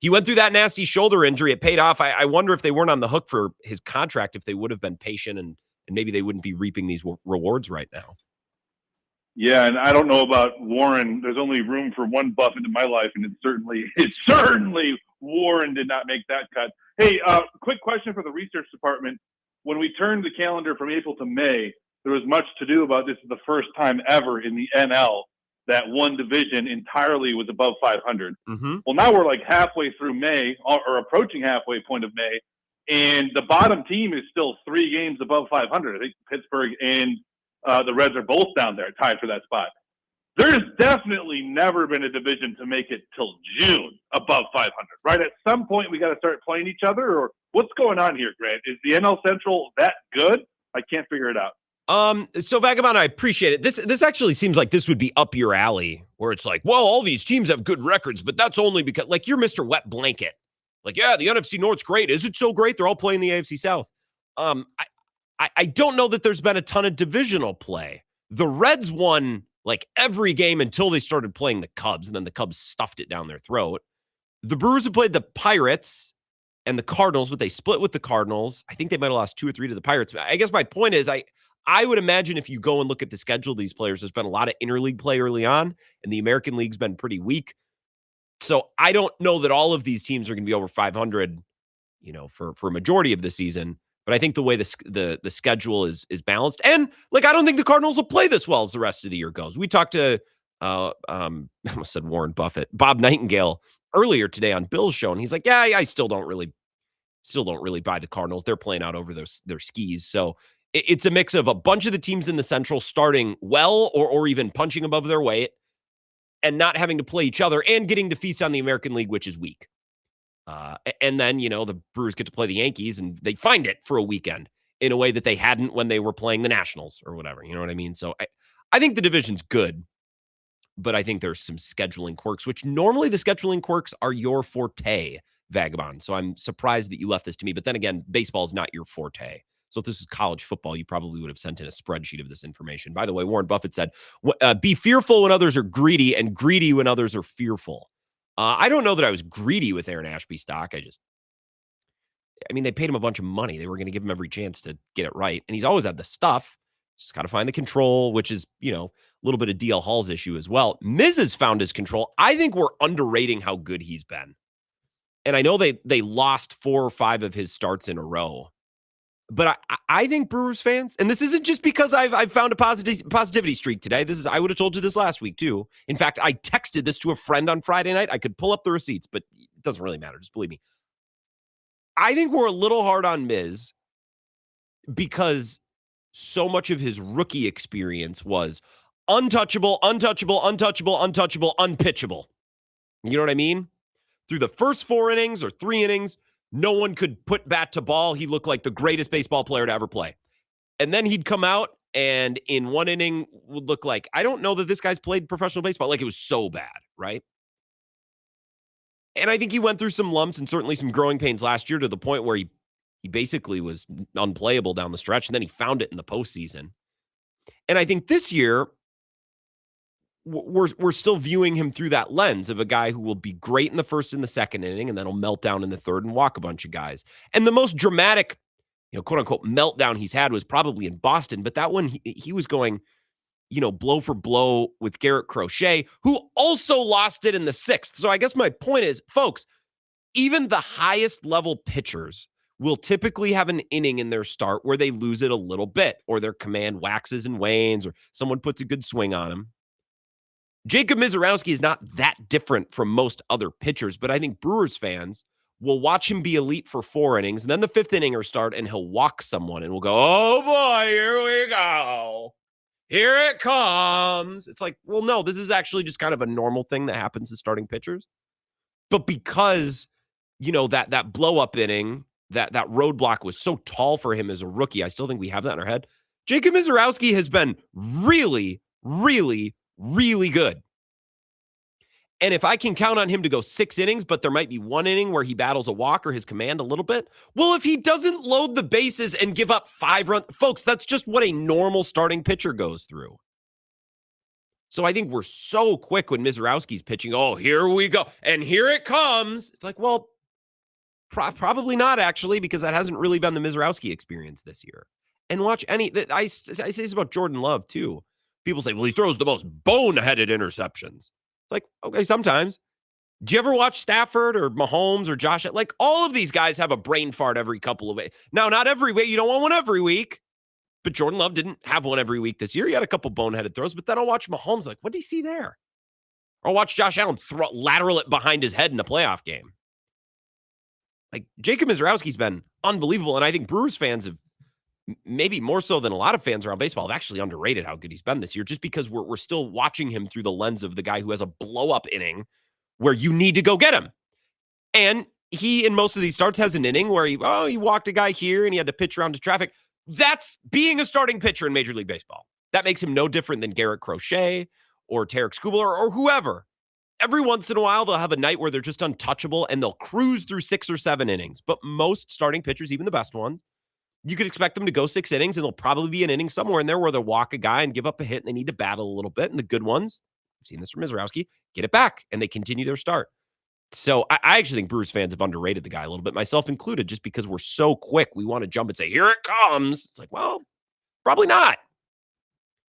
he went through that nasty shoulder injury. It paid off. I wonder if they weren't on the hook for his contract, if they would have been patient and maybe they wouldn't be reaping these rewards right now. Yeah, and I don't know about Warren. There's only room for one Buffett in my life, and it's certainly Warren did not make that cut. Hey, quick question for the research department. When we turned the calendar from April to May, there was much to do about this is the first time ever in the NL that one division entirely was above 500. Mm-hmm. Well, now we're halfway through May or approaching halfway point of May, and the bottom team is still 3 games above 500. I think Pittsburgh and the Reds are both down there tied for that spot. There's definitely never been a division to make it till June above 500, right? At some point, we got to start playing each other, or what's going on here, Grant? Is the NL Central that good? I can't figure it out. So Vagabond, I appreciate it. This actually seems like this would be up your alley, where it's all these teams have good records, but that's only because, you're Mr. Wet Blanket. Yeah, the NFC North's great. Is it so great? They're all playing the AFC South. I don't know that there's been a ton of divisional play. The Reds won every game until they started playing the Cubs, and then the Cubs stuffed it down their throat. The Brewers have played the Pirates and the Cardinals, but they split with the Cardinals. I think they might have lost 2 or 3 to the Pirates. I guess my point is I would imagine if you go and look at the schedule of these players, there's been a lot of interleague play early on, and the American League's been pretty weak. So I don't know that all of these teams are going to be over 500, for a majority of the season. But I think the way the schedule is balanced, and I don't think the Cardinals will play this well as the rest of the year goes. We talked to I almost said Warren Buffett, Bob Nightingale earlier today on Bill's show, and he's like, yeah, I still don't really buy the Cardinals. They're playing out over their skis. So it's a mix of a bunch of the teams in the Central starting well or even punching above their weight and not having to play each other and getting to feast on the American League, which is weak. And then, the Brewers get to play the Yankees and they find it for a weekend in a way that they hadn't when they were playing the Nationals or whatever. You know what I mean? So I think the division's good, but I think there's some scheduling quirks, which normally the scheduling quirks are your forte, Vagabond. So I'm surprised that you left this to me. But then again, baseball is not your forte. So if this is college football, you probably would have sent in a spreadsheet of this information. By the way, Warren Buffett said, be fearful when others are greedy and greedy when others are fearful. I don't know that I was greedy with Aaron Ashby stock. They paid him a bunch of money. They were going to give him every chance to get it right. And he's always had the stuff. Just got to find the control, which is, a little bit of DL Hall's issue as well. Miz has found his control. I think we're underrating how good he's been. And I know they lost 4 or 5 of his starts in a row. But I think Brewers fans, and this isn't just because I've found a positivity streak today. I would have told you this last week too. In fact, I texted this to a friend on Friday night. I could pull up the receipts, but it doesn't really matter. Just believe me. I think we're a little hard on Miz because so much of his rookie experience was untouchable, unpitchable. You know what I mean? Through the first 4 innings or 3 innings, no one could put bat to ball. He looked like the greatest baseball player to ever play. And then he'd come out and in 1 inning would look like, I don't know that this guy's played professional baseball. Like it was so bad, right? And I think he went through some lumps and certainly some growing pains last year to the point where he basically was unplayable down the stretch. And then he found it in the postseason. And I think this year, we're still viewing him through that lens of a guy who will be great in the first and the second inning, and then he'll melt down in the third and walk a bunch of guys. And the most dramatic, quote unquote, meltdown he's had was probably in Boston, but that one he was going, blow for blow with Garrett Crochet, who also lost it in the 6th. So I guess my point is, folks, even the highest level pitchers will typically have an inning in their start where they lose it a little bit, or their command waxes and wanes, or someone puts a good swing on him. Jacob Mizorowski is not that different from most other pitchers, but I think Brewers fans will watch him be elite for 4 innings, and then the 5th inning will start, and he'll walk someone, and we'll go, oh boy, here we go. Here it comes. It's like, well, no, this is actually just kind of a normal thing that happens to starting pitchers. But because, that blow-up inning, that roadblock was so tall for him as a rookie, I still think we have that in our head. Jacob Mizorowski has been really, really, really good. And if I can count on him to go 6 innings, but there might be 1 inning where he battles a walk or his command a little bit, well, if he doesn't load the bases and give up 5 runs, folks, that's just what a normal starting pitcher goes through. So I think we're so quick when Mizorowski's pitching, oh, here we go, and here it comes. It's like, well, probably not actually, because that hasn't really been the Mizorowski experience this year. And watch I say this about Jordan Love too. People say, well, he throws the most boneheaded interceptions. It's like, okay, sometimes. Do you ever watch Stafford or Mahomes or Josh? Like, all of these guys have a brain fart every couple of weeks. Now, not every week. You don't want one every week. But Jordan Love didn't have one every week this year. He had a couple boneheaded throws. But then I'll watch Mahomes like, what did he see there? Or I'll watch Josh Allen lateral it behind his head in a playoff game. Like, Jacob Mizorowski's been unbelievable. And I think Brewers fans have, maybe more so than a lot of fans around baseball, have actually underrated how good he's been this year, just because we're still watching him through the lens of the guy who has a blow-up inning where you need to go get him. And he, in most of these starts, has an inning where he walked a guy here and he had to pitch around to traffic. That's being a starting pitcher in Major League Baseball. That makes him no different than Garrett Crochet or Tarek Skubal or whoever. Every once in a while, they'll have a night where they're just untouchable and they'll cruise through 6 or 7 innings. But most starting pitchers, even the best ones, you could expect them to go 6 innings, and there'll probably be an inning somewhere in there where they'll walk a guy and give up a hit, and they need to battle a little bit. And the good ones, I've seen this from Mizorowski, get it back, and they continue their start. So I actually think Brewers fans have underrated the guy a little bit, myself included, just because we're so quick. We want to jump and say, here it comes. It's like, well, probably not.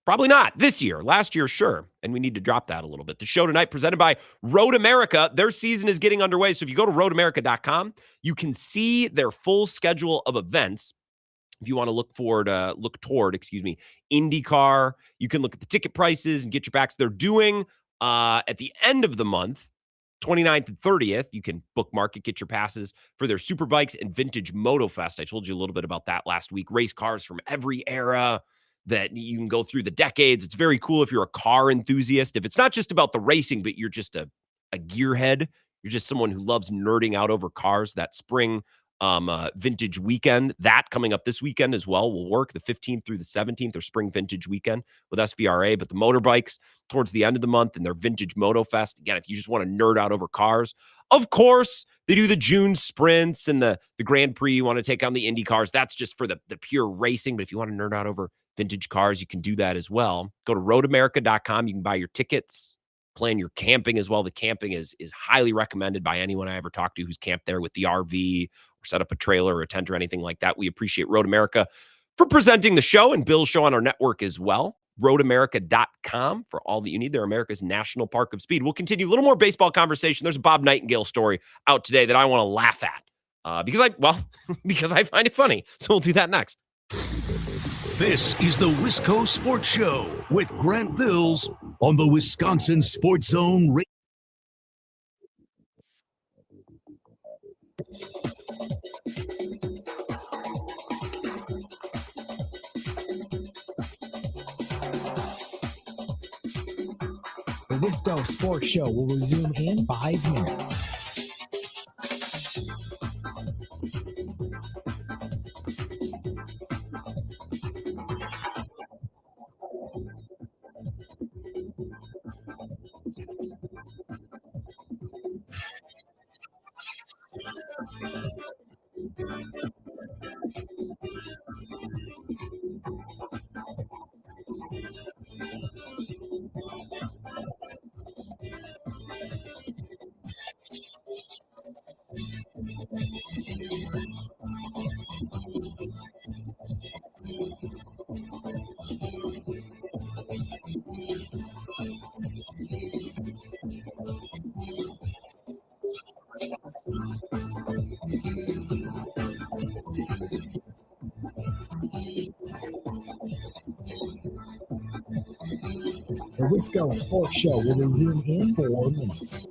Probably not this year. Last year, sure. And we need to drop that a little bit. The show tonight presented by Road America. Their season is getting underway. So if you go to roadamerica.com, you can see their full schedule of events. If you want to look toward IndyCar, you can look at the ticket prices and get your backs. They're doing At the end of the month, 29th and 30th, you can bookmark it, get your passes for their Superbikes and Vintage Moto Fest. I told you a little bit about that last week. Race cars from every era that you can go through the decades. It's very cool if you're a car enthusiast. If it's not just about the racing, but you're just a gearhead, you're just someone who loves nerding out over cars. That spring vintage weekend, that coming up this weekend as well, will work the 15th through the 17th, or spring vintage weekend with SVRA. But the motorbikes towards the end of the month and their Vintage Moto Fest. Again, if you just want to nerd out over cars, of course, they do the June sprints and the Grand Prix. You want to take on the Indy cars. That's just for the pure racing. But if you want to nerd out over vintage cars, you can do that as well. Go to roadamerica.com. You can buy your tickets, plan your camping as well. The camping is highly recommended by anyone I ever talked to who's camped there with the RV or set up a trailer or a tent or anything like that. We appreciate Road America for presenting the show and Bill's show on our network as well. roadamerica.com for all that you need. They're America's National Park of Speed. We'll continue a little more baseball conversation. There's a Bob Nightingale story out today that I want to laugh at because I find it funny. So we'll do that next. This is the Wisco Sports Show with Grant Bills on the Wisconsin Sports Zone Radio. The Wisco Sports Show will resume in 5 minutes. The Wisco Sports Show will resume in 4 minutes.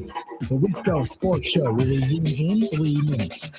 The Wisco Sports Show will resume in 3 minutes.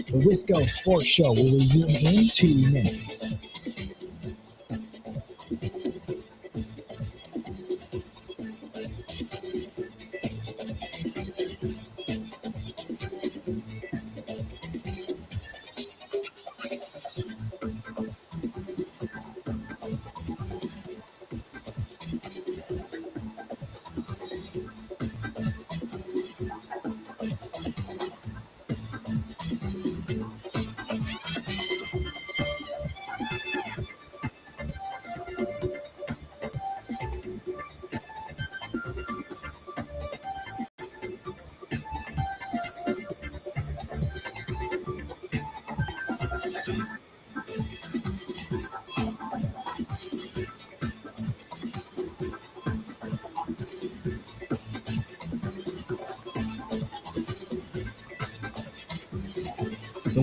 The Wisco Sports Show will resume in 2 minutes.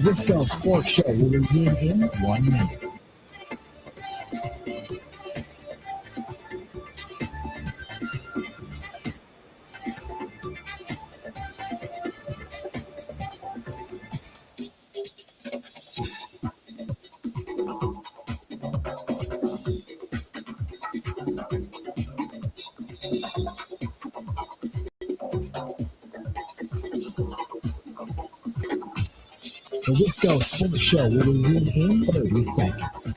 Wisco Sports Show will resume in 1 minute. The Wisco Sports Show will resume in 30 seconds.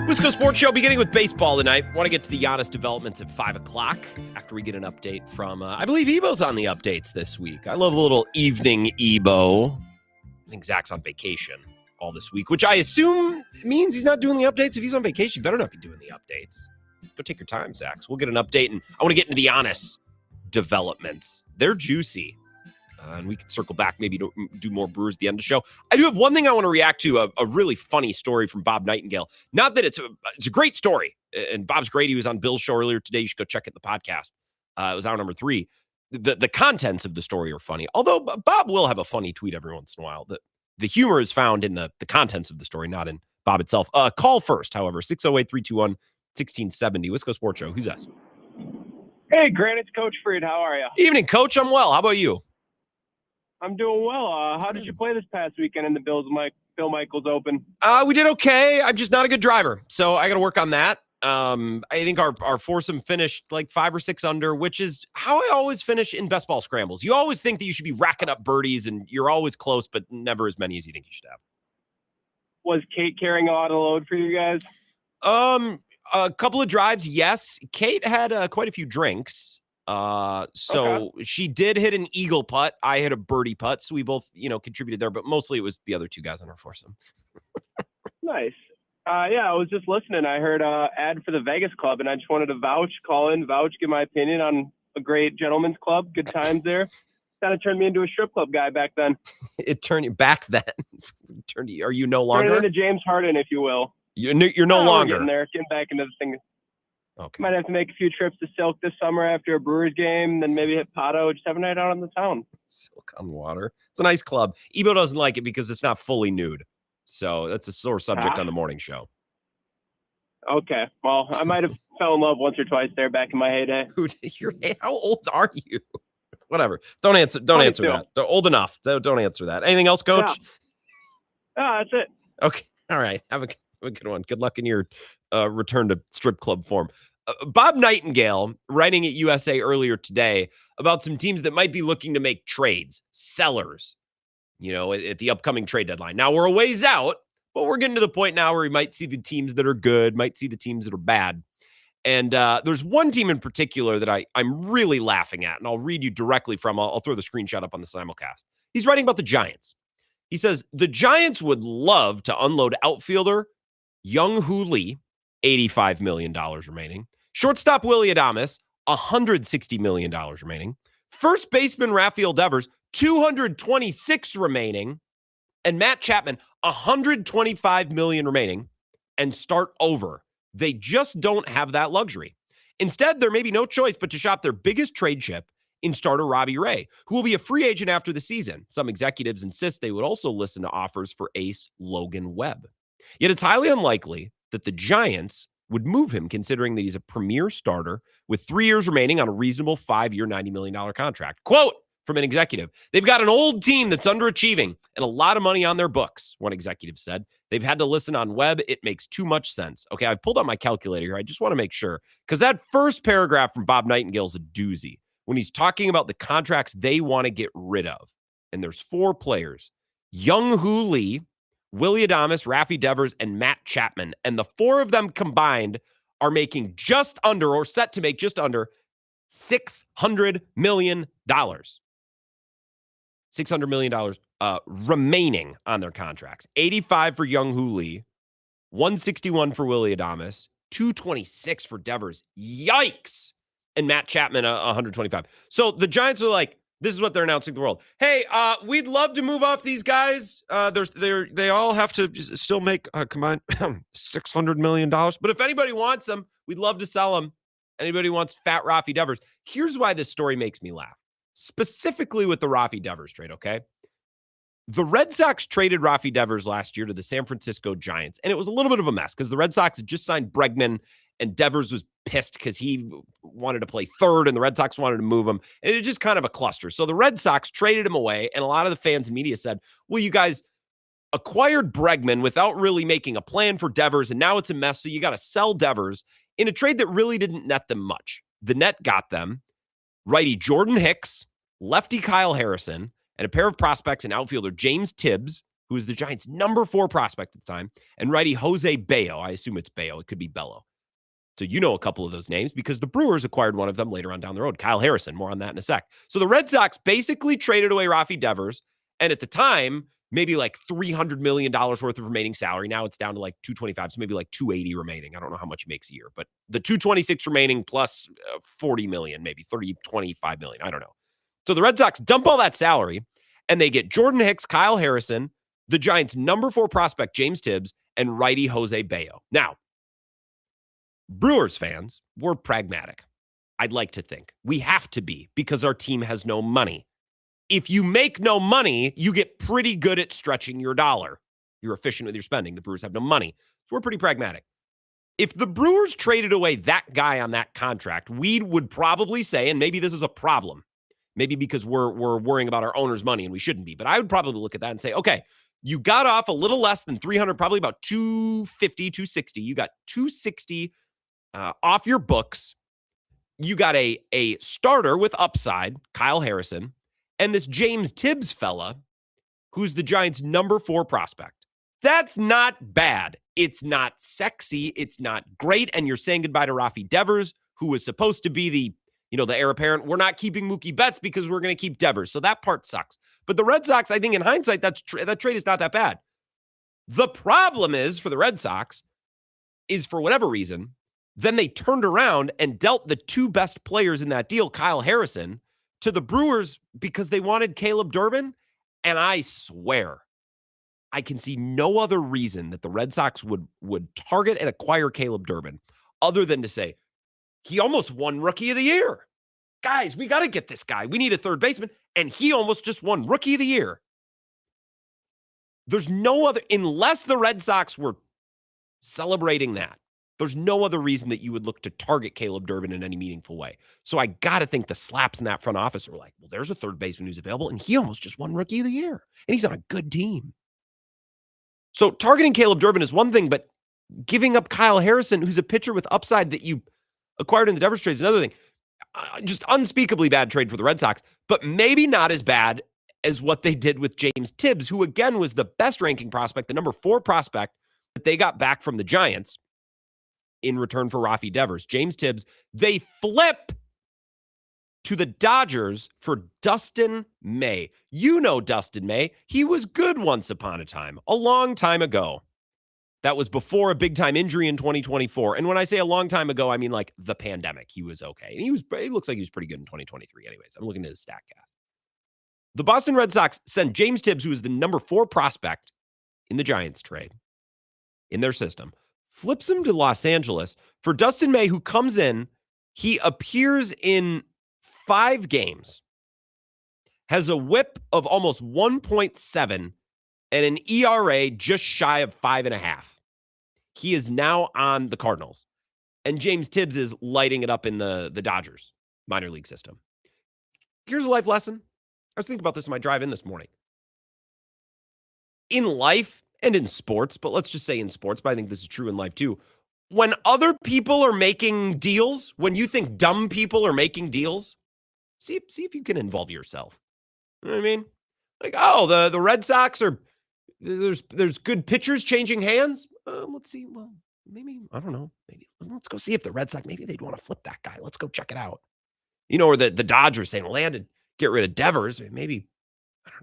Wisco Sports Show beginning with baseball tonight. Want to get to the Giannis developments at 5 o'clock after we get an update from, I believe Ebo's on the updates this week. I love a little evening Ebo. I think Zach's on vacation all this week, which I assume means he's not doing the updates. If he's on vacation, you better not be doing the updates. Go take your time, Zach. We'll get an update, and I want to get into the Giannis developments. They're juicy. And we can circle back, maybe to do more Brewers at the end of the show. I do have one thing I want to react to, a really funny story from Bob Nightingale. Not that it's a great story, and Bob's great. He was on Bill's show earlier today. You should go check it, the podcast. It was hour number 3. The contents of the story are funny, although Bob will have a funny tweet every once in a while. The humor is found in the contents of the story, not in Bob itself. Call first, however, 608-321-1670. Wisco Sports Show. Who's us? Hey, Grant, it's Coach Freed. How are you? Evening, Coach. I'm well. How about you? I'm doing well. How did you play this past weekend in the Bill Michaels Open? We did okay. I'm just not a good driver, so I got to work on that. I think our foursome finished like 5 or 6 under, which is how I always finish in best ball scrambles. You always think that you should be racking up birdies, and you're always close, but never as many as you think you should have. Was Kate carrying a lot of load for you guys? A couple of drives, yes. Kate had quite a few drinks. So she did hit an eagle putt. I hit a birdie putt. So we both, contributed there, but mostly it was the other 2 guys on our foursome. Nice. Yeah, I was just listening. I heard ad for the Vegas Club, and I just wanted to call in, give my opinion on a great gentleman's club. Good times there. Kind of turned me into a strip club guy back then. It turned you back then. Are you no longer? Turned into James Harden, if you will. You're no longer. Getting back into the thing. Okay. Might have to make a few trips to Silk this summer after a Brewers game, then maybe hit Pato, just have a night out on the town. Silk on Water. It's a nice club. Ebo doesn't like it because it's not fully nude. So that's a sore subject on the morning show. Okay. Well, I might have fell in love once or twice there back in my heyday. How old are you? Whatever. Don't answer that. They're old enough. Don't answer that. Anything else, Coach? Yeah. That's it. Okay. All right. Have a good one. Good luck in your return to strip club form. Bob Nightingale writing at USA earlier today about some teams that might be looking to make trades, sellers, at the upcoming trade deadline. Now we're a ways out, but we're getting to the point now where we might see the teams that are good, might see the teams that are bad. And there's one team in particular that I'm really laughing at, and I'll read you directly from, I'll throw the screenshot up on the simulcast. He's writing about the Giants. He says, the Giants would love to unload outfielder Young-Hoo Lee, $85 million remaining. Shortstop Willy Adames, $160 million remaining. First baseman Rafael Devers, $226 remaining. And Matt Chapman, $125 million remaining. And start over. They just don't have that luxury. Instead, there may be no choice but to shop their biggest trade chip in starter Robbie Ray, who will be a free agent after the season. Some executives insist they would also listen to offers for ace Logan Webb. Yet it's highly unlikely that the Giants would move him, considering that he's a premier starter with 3 years remaining on a reasonable 5-year, $90 million contract. Quote from an executive, they've got an old team that's underachieving and a lot of money on their books, one executive said. They've had to listen on Webb. It makes too much sense. Okay, I've pulled out my calculator here. I just want to make sure, because that first paragraph from Bob Nightingale is a doozy when he's talking about the contracts they want to get rid of. And there's 4 players, Young-Hoo Lee, Willy Adames, Rafi Devers, and Matt Chapman. And the 4 of them combined are making just under, or set to make just under, $600 million. $600 million remaining on their contracts. 85 for Young-Hoo Lee, 161 for Willie Adames, 226 for Devers. Yikes! And Matt Chapman, 125. So the Giants are like, this is what they're announcing to the world. Hey, we'd love to move off these guys. They all have to still make a combined $600 million. But if anybody wants them, we'd love to sell them. Anybody wants fat Rafi Devers? Here's why this story makes me laugh. Specifically with the Rafi Devers trade, okay? The Red Sox traded Rafi Devers last year to the San Francisco Giants, and it was a little bit of a mess because the Red Sox had just signed Bregman, and Devers was pissed because he wanted to play third, and the Red Sox wanted to move him, and it was just kind of a cluster. So the Red Sox traded him away, and a lot of the fans and media said, well, you guys acquired Bregman without really making a plan for Devers, and now it's a mess, so you got to sell Devers in a trade that really didn't net them much. The net got them righty Jordan Hicks, lefty Kyle Harrison, and a pair of prospects and outfielder James Tibbs, who is the Giants' number 4 prospect at the time, and righty Jose Bello. I assume it's Bello. It could be Bello. So you know a couple of those names because the Brewers acquired one of them later on down the road, Kyle Harrison. More on that in a sec. So the Red Sox basically traded away Rafi Devers, and at the time, maybe like $300 million worth of remaining salary. Now it's down to like $225, so maybe like $280 remaining. I don't know how much he makes a year, but the $226 remaining plus $40 million, maybe $25 million. I don't know. So the Red Sox dump all that salary, and they get Jordan Hicks, Kyle Harrison, the Giants' number 4 prospect, James Tibbs, and righty Jose Bello. Now, Brewers fans, we're pragmatic. I'd like to think. We have to be because our team has no money. If you make no money, you get pretty good at stretching your dollar. You're efficient with your spending. The Brewers have no money. So we're pretty pragmatic. If the Brewers traded away that guy on that contract, we would probably say, and maybe this is a problem, maybe because we're worrying about our owner's money and we shouldn't be, but I would probably look at that and say, okay, you got off a little less than 300, probably about 250, 260. You got 260 off your books. You got a starter with upside, Kyle Harrison, and this James Tibbs fella, who's the Giants' number 4 prospect. That's not bad. It's not sexy. It's not great. And you're saying goodbye to Rafi Devers, who was supposed to be the heir apparent. We're not keeping Mookie Betts because we're going to keep Devers. So that part sucks. But the Red Sox, I think in hindsight, that trade is not that bad. The problem is for the Red Sox is for whatever reason, then they turned around and dealt the 2 best players in that deal, Kyle Harrison, to the Brewers because they wanted Caleb Durbin. And I swear, I can see no other reason that the Red Sox would target and acquire Caleb Durbin other than to say, he almost won Rookie of the Year. Guys, we got to get this guy. We need a third baseman. And he almost just won Rookie of the Year. There's no other, unless the Red Sox were celebrating that, there's no other reason that you would look to target Caleb Durbin in any meaningful way. So I got to think the slaps in that front office are like, well, there's a third baseman who's available, and he almost just won Rookie of the Year. And he's on a good team. So targeting Caleb Durbin is one thing, but giving up Kyle Harrison, who's a pitcher with upside that you acquired in the Devers trade, is another thing. Just unspeakably bad trade for the Red Sox, but maybe not as bad as what they did with James Tibbs, who again was the best ranking prospect, the number 4 prospect that they got back from the Giants in return for Rafi Devers. James Tibbs, they flip to the Dodgers for Dustin May. You know Dustin May. He was good once upon a time, a long time ago. That was before a big-time injury in 2024. And when I say a long time ago, I mean like the pandemic. He was okay. And he looks like he was pretty good in 2023 anyways. I'm looking at his StatCast. The Boston Red Sox send James Tibbs, who is the number 4 prospect in the Giants trade, in their system, flips him to Los Angeles for Dustin May, who comes in. He appears in 5 games, has a whip of almost 1.7 and an ERA just shy of 5.5. He is now on the Cardinals. And James Tibbs is lighting it up in the Dodgers minor league system. Here's a life lesson. I was thinking about this in my drive in this morning. In life and in sports, but let's just say in sports, but I think this is true in life too. When other people are making deals, when you think dumb people are making deals, see if you can involve yourself. You know what I mean? Like, oh, the Red Sox are, there's good pitchers changing hands. Let's see. Well, maybe, I don't know. Maybe let's go see if the Red Sox, maybe they'd want to flip that guy. Let's go check it out. Or the Dodgers saying, well, they had to get rid of Devers. Maybe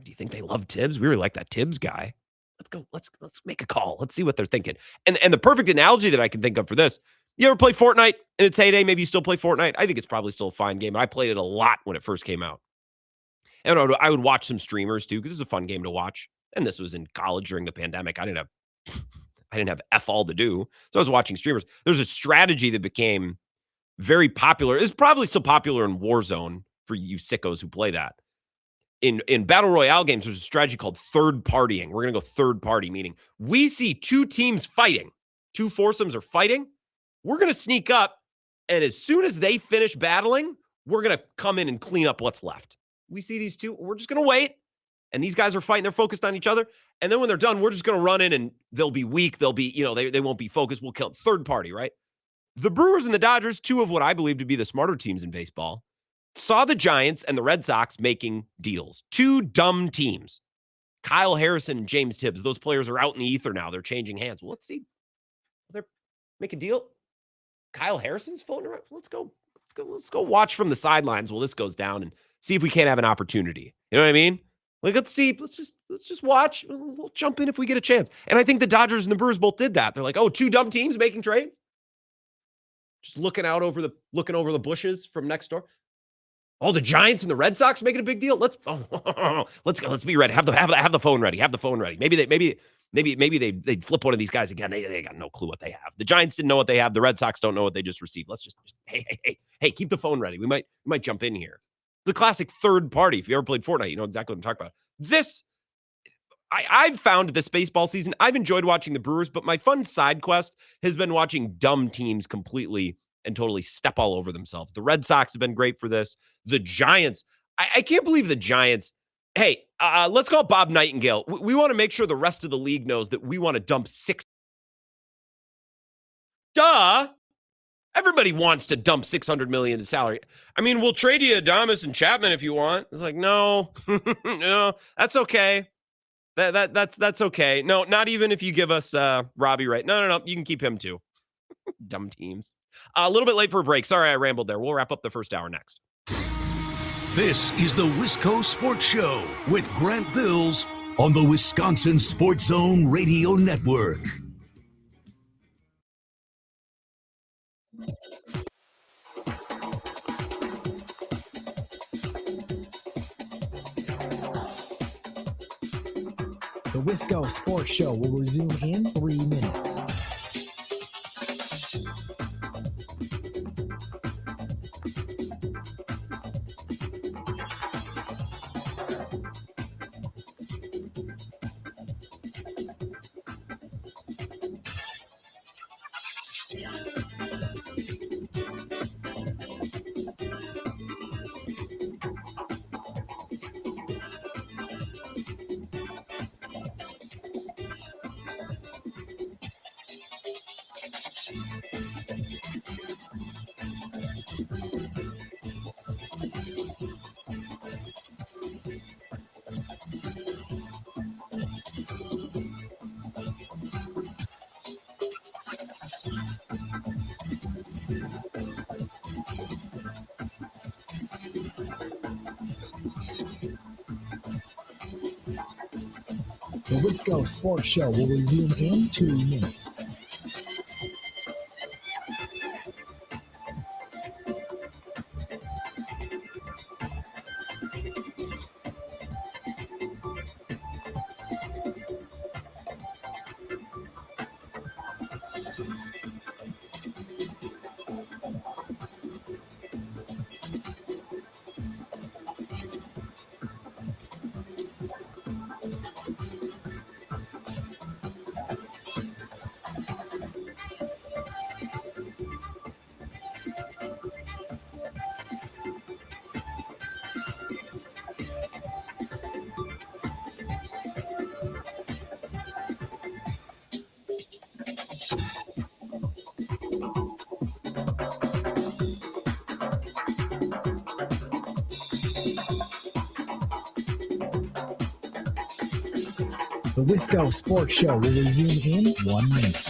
Do you think they love Tibbs? We really like that Tibbs guy. Let's go. Let's make a call. Let's see what they're thinking. And the perfect analogy that I can think of for this, you ever play Fortnite in its heyday? Maybe you still play Fortnite. I think it's probably still a fine game. I played it a lot when it first came out. And I would watch some streamers too, because it's a fun game to watch. And this was in college during the pandemic. I didn't have F all to do. So I was watching streamers. There's a strategy that became very popular. It's probably still popular in Warzone for you sickos who play that. In Battle Royale games, there's a strategy called third partying. We're going to go third party, meaning we see two teams fighting. Two foursomes are fighting. We're going to sneak up, and as soon as they finish battling, we're going to come in and clean up what's left. We see these two. We're just going to wait, and these guys are fighting. They're focused on each other, and then when they're done, we're just going to run in, and they'll be weak. They'll be, they won't be focused. We'll kill third party, right? The Brewers and the Dodgers, two of what I believe to be the smarter teams in baseball, saw the Giants and the Red Sox making deals. Two dumb teams. Kyle Harrison and James Tibbs. Those players are out in the ether now. They're changing hands. Well, let's see. They're make a deal. Kyle Harrison's floating around. Let's go watch from the sidelines while this goes down and see if we can't have an opportunity. You know what I mean? Like, let's see. Let's just watch. We'll jump in if we get a chance. And I think the Dodgers and the Brewers both did that. They're like, oh, two dumb teams making trades. Just looking over the bushes from next door. Oh, the Giants and the Red Sox making a big deal. Let's go. Let's be ready. Have the phone ready. Have the phone ready. Maybe they flip one of these guys again. They got no clue what they have. The Giants didn't know what they have. The Red Sox don't know what they just received. Let's just hey, keep the phone ready. We might jump in here. It's a classic third party. If you ever played Fortnite, you know exactly what I'm talking about. This I've found this baseball season. I've enjoyed watching the Brewers, but my fun side quest has been watching dumb teams completely and totally step all over themselves. The Red Sox have been great for this. The Giants, I can't believe the Giants. Hey, let's call Bob Nightingale. We want to make sure the rest of the league knows that we want to dump six. Duh. Everybody wants to dump $600 million in salary. I mean, we'll trade you Adames and Chapman if you want. It's like, no, no, that's okay. That's okay. No, not even if you give us Robbie Ray. No. You can keep him too. Dumb teams. A little bit late for a break. Sorry, I rambled there. We'll wrap up the first hour next. This is the Wisco Sports Show with Grant Bills on the Wisconsin Sports Zone Radio Network. The Wisco Sports Show will resume in 3 minutes. The Wisco Sports Show will resume in 2 minutes. The Wisco Sports Show will resume in 1 minute.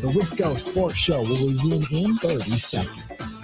The Wisco Sports Show will resume in 30 seconds.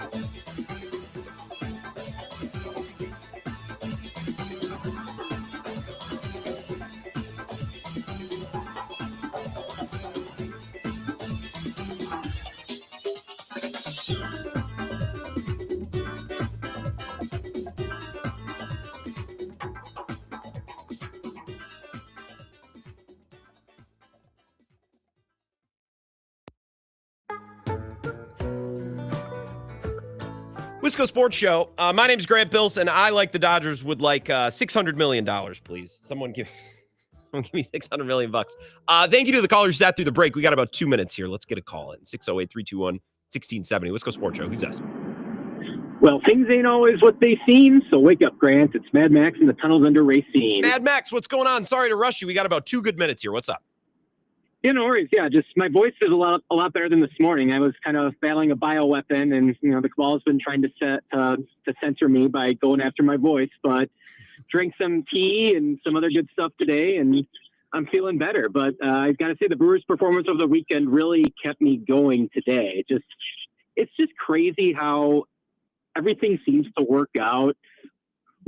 Wisco Sports Show. My name's Grant Bills, and I, like the Dodgers, would like $600 million, please. Someone give me $600 million bucks. Thank you to the callers who sat through the break. We got about 2 minutes here. Let's get a call in. 608-321-1670. Wisco Sports Show. Who's this? Well, things ain't always what they seem, so wake up, Grant. It's Mad Max in the tunnels under Racine. Mad Max, what's going on? Sorry to rush you. We got about 2 good minutes here. What's up? Yeah, no worries. Yeah, just my voice is a lot better than this morning. I was kind of battling a bioweapon, and the cabal's been trying to censor me by going after my voice. But drank some tea and some other good stuff today, and I'm feeling better. But I've got to say, the Brewers' performance over the weekend really kept me going today. It's just crazy how everything seems to work out.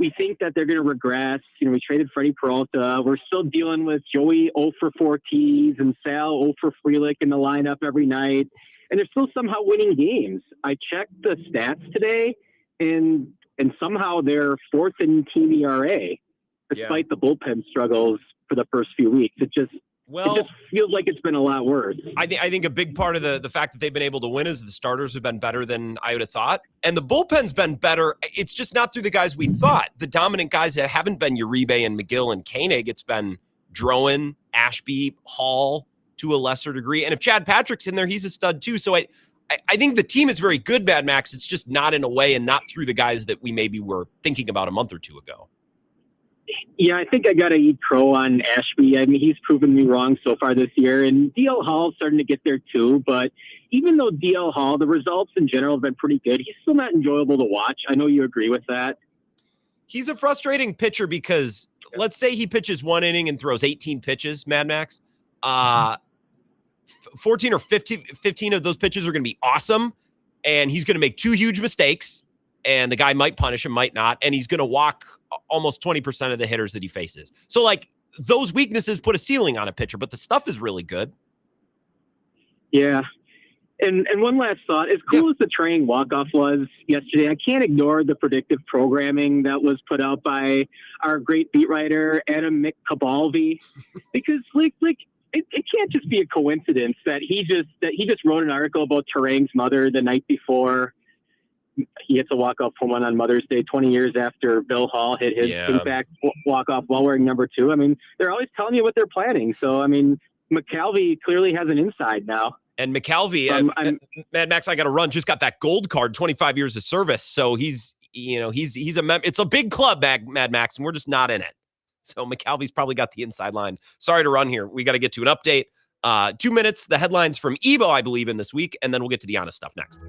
We think that they're going to regress. We traded Freddie Peralta. We're still dealing with Joey 0 for 4 tees and Sal 0 for Frelick in the lineup every night. And they're still somehow winning games. I checked the stats today, and somehow they're 4th in team ERA, despite the bullpen struggles for the first few weeks. It just feels like it's been a lot worse. I think a big part of the fact that they've been able to win is the starters have been better than I would have thought. And the bullpen's been better. It's just not through the guys we thought. The dominant guys that haven't been Uribe and McGill and Koenig. It's been Drowan, Ashby, Hall to a lesser degree. And if Chad Patrick's in there, he's a stud too. So I think the team is very good, Mad Max. It's just not in a way and not through the guys that we maybe were thinking about a month or two ago. Yeah, I think I got to eat crow on Ashby. I mean, he's proven me wrong so far this year. And DL Hall's starting to get there too. But even though DL Hall, the results in general have been pretty good, he's still not enjoyable to watch. I know you agree with that. He's a frustrating pitcher because let's say he pitches 1 inning and throws 18 pitches, Mad Max. 14 or 15 of those pitches are going to be awesome. And he's going to make 2 huge mistakes. And the guy might punish him, might not. And he's going to walk almost 20% of the hitters that he faces. So, those weaknesses put a ceiling on a pitcher, but the stuff is really good. Yeah. And one last thought. As cool as the Trang walk-off was yesterday, I can't ignore the predictive programming that was put out by our great beat writer, Adam McCabalvi. Because, it can't just be a coincidence that he just wrote an article about Terang's mother the night before he hits a walk-off home run on Mother's Day 20 years after Bill Hall hit his impact walk-off while wearing number 2. I mean, they're always telling you what they're planning. So, I mean, McCalvy clearly has an inside now. And McCalvy, Mad Max, I got to run, just got that gold card, 25 years of service. So he's it's a big club, Mad Max, and we're just not in it. So McCalvy's probably got the inside line. Sorry to run here. We got to get to an update. 2 minutes, the headlines from Ebo, I believe, in this week, and then we'll get to the Giannis stuff next.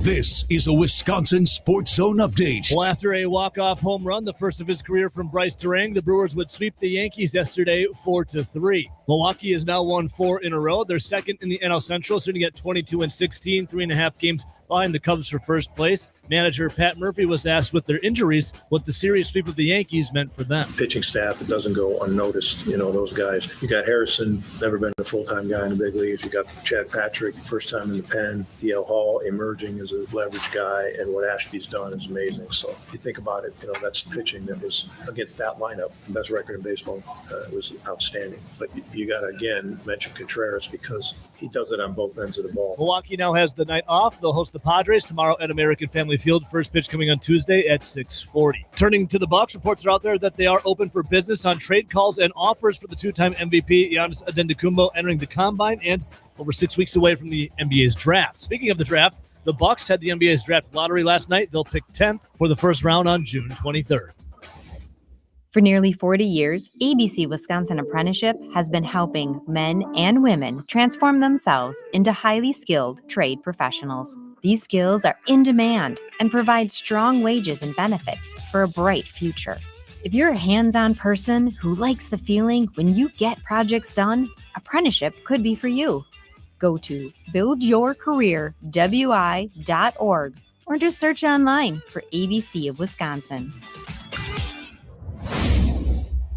This is a Wisconsin Sports Zone update. Well, after a walk-off home run, the first of his career from Bryce Terang, the Brewers would sweep the Yankees yesterday 4-3. Milwaukee has now won 4 in a row. They're second in the NL Central, sitting at 22-16, 3.5 games behind the Cubs for first place. Manager Pat Murphy was asked with their injuries what the series sweep of the Yankees meant for them. Pitching staff, it doesn't go unnoticed. Those guys. You got Harrison, never been a full-time guy in the big leagues. You got Chad Patrick, first time in the pen. DL Hall emerging as a leverage guy, and what Ashby's done is amazing. So if you think about it, that's pitching that was against that lineup. The best record in baseball. Was outstanding. But you got to, again, mention Contreras because he does it on both ends of the ball. Milwaukee now has the night off. They'll host the Padres tomorrow at American Family Field. First pitch coming on Tuesday at 6:40. Turning to the Bucks, reports are out there that they are open for business on trade calls and offers for the 2-time MVP Giannis Antetokounmpo entering the Combine and over 6 weeks away from the NBA's draft. Speaking of the draft, the Bucks had the NBA's draft lottery last night. They'll pick 10th for the first round on June 23rd. For nearly 40 years, ABC Wisconsin Apprenticeship has been helping men and women transform themselves into highly skilled trade professionals. These skills are in demand and provide strong wages and benefits for a bright future. If you're a hands-on person who likes the feeling when you get projects done, apprenticeship could be for you. Go to buildyourcareerwi.org or just search online for ABC of Wisconsin.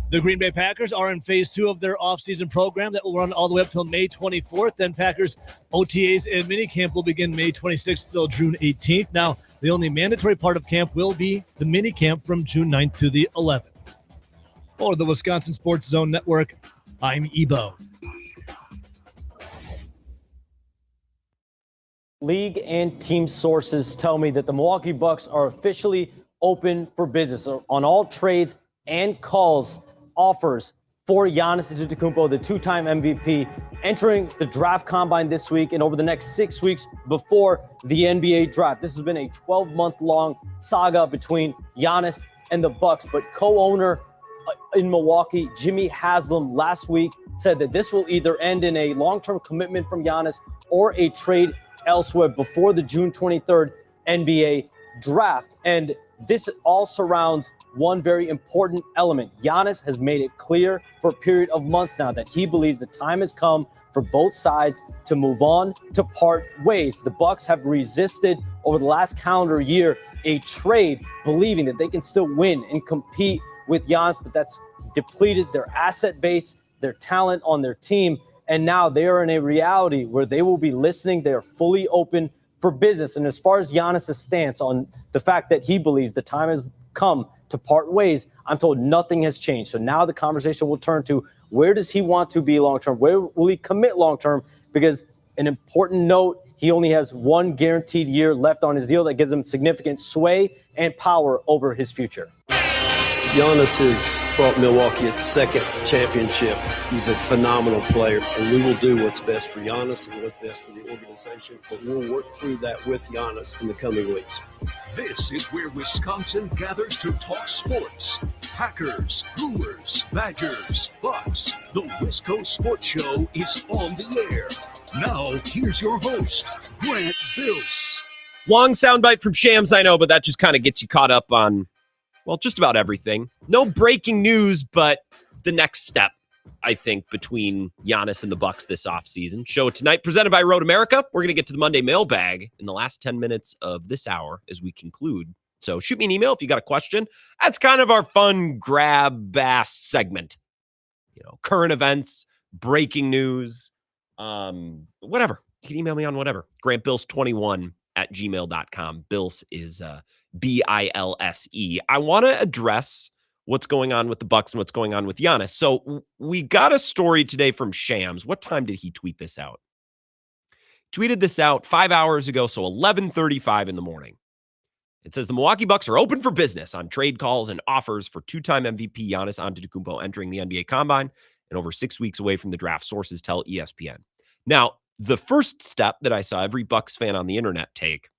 The Green Bay Packers are in phase 2 of their offseason program that will run all the way up till May 24th. Then Packers OTAs and minicamp will begin May 26th till June 18th. Now, the only mandatory part of camp will be the minicamp from June 9th to the 11th. For the Wisconsin Sports Zone Network, I'm Ebo. League and team sources tell me that the Milwaukee Bucks are officially open for business on all trades and calls. Offers for Giannis Antetokounmpo, the two-time MVP, entering the draft combine this week and over the next 6 weeks before the NBA draft. This has been a 12-month-long saga between Giannis and the Bucks, but co-owner in Milwaukee, Jimmy Haslam, last week said that this will either end in a long-term commitment from Giannis or a trade elsewhere before the June 23rd NBA draft. And this all surrounds one very important element. Giannis has made it clear for a period of months now that he believes the time has come for both sides to move on, to part ways. The Bucks have resisted over the last calendar year a trade, believing that they can still win and compete with Giannis, but that's depleted their asset base, their talent on their team, and now they are in a reality where they will be listening. They are fully open for business. And as far as Giannis' stance on the fact that he believes the time has come to part ways, I'm told nothing has changed. So now the conversation will turn to where does he want to be long-term? Where will he commit long-term? Because an important note, he only has one guaranteed year left on his deal that gives him significant sway and power over his future. Giannis has brought Milwaukee its second championship. He's a phenomenal player, and we will do what's best for Giannis and what's best for the organization. But we'll work through that with Giannis in the coming weeks. This is where Wisconsin gathers to talk sports. Packers, Brewers, Badgers, Bucks. The Wisco Sports Show is on the air. Now, here's your host, Grant Bills. Long soundbite from Shams, I know, but that just kind of gets you caught up on, well, just about everything. No breaking news, but the next step, I think, between Giannis and the Bucks this offseason. Show tonight, presented by Road America. We're going to get to the Monday mailbag in the last 10 minutes of this hour as we conclude. So shoot me an email if you got a question. That's kind of our fun grab-ass segment. You know, current events, breaking news, whatever. You can email me on whatever. GrantBills21@gmail.com. Bills is Bilse. I want to address what's going on with the Bucks and what's going on with Giannis. So we got a story today from Shams. What time did he tweet this out? Tweeted this out 5 hours ago, so 11:35 in the morning. It says the Milwaukee Bucks are open for business on trade calls and offers for two-time MVP Giannis Antetokounmpo entering the NBA Combine and over 6 weeks away from the draft, sources tell ESPN. Now, the first step that I saw every Bucks fan on the internet take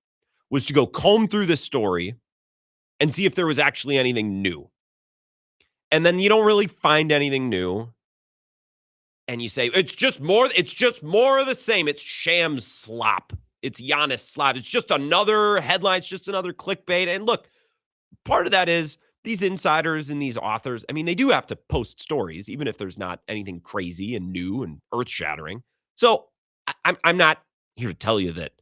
was to go comb through this story and see if there was actually anything new. And then you don't really find anything new. And you say, it's just more of the same. It's Shams slop. It's Giannis slop. It's just another headline. It's just another clickbait. And look, part of that is these insiders and these authors, I mean, they do have to post stories, even if there's not anything crazy and new and earth-shattering. So I'm not here to tell you that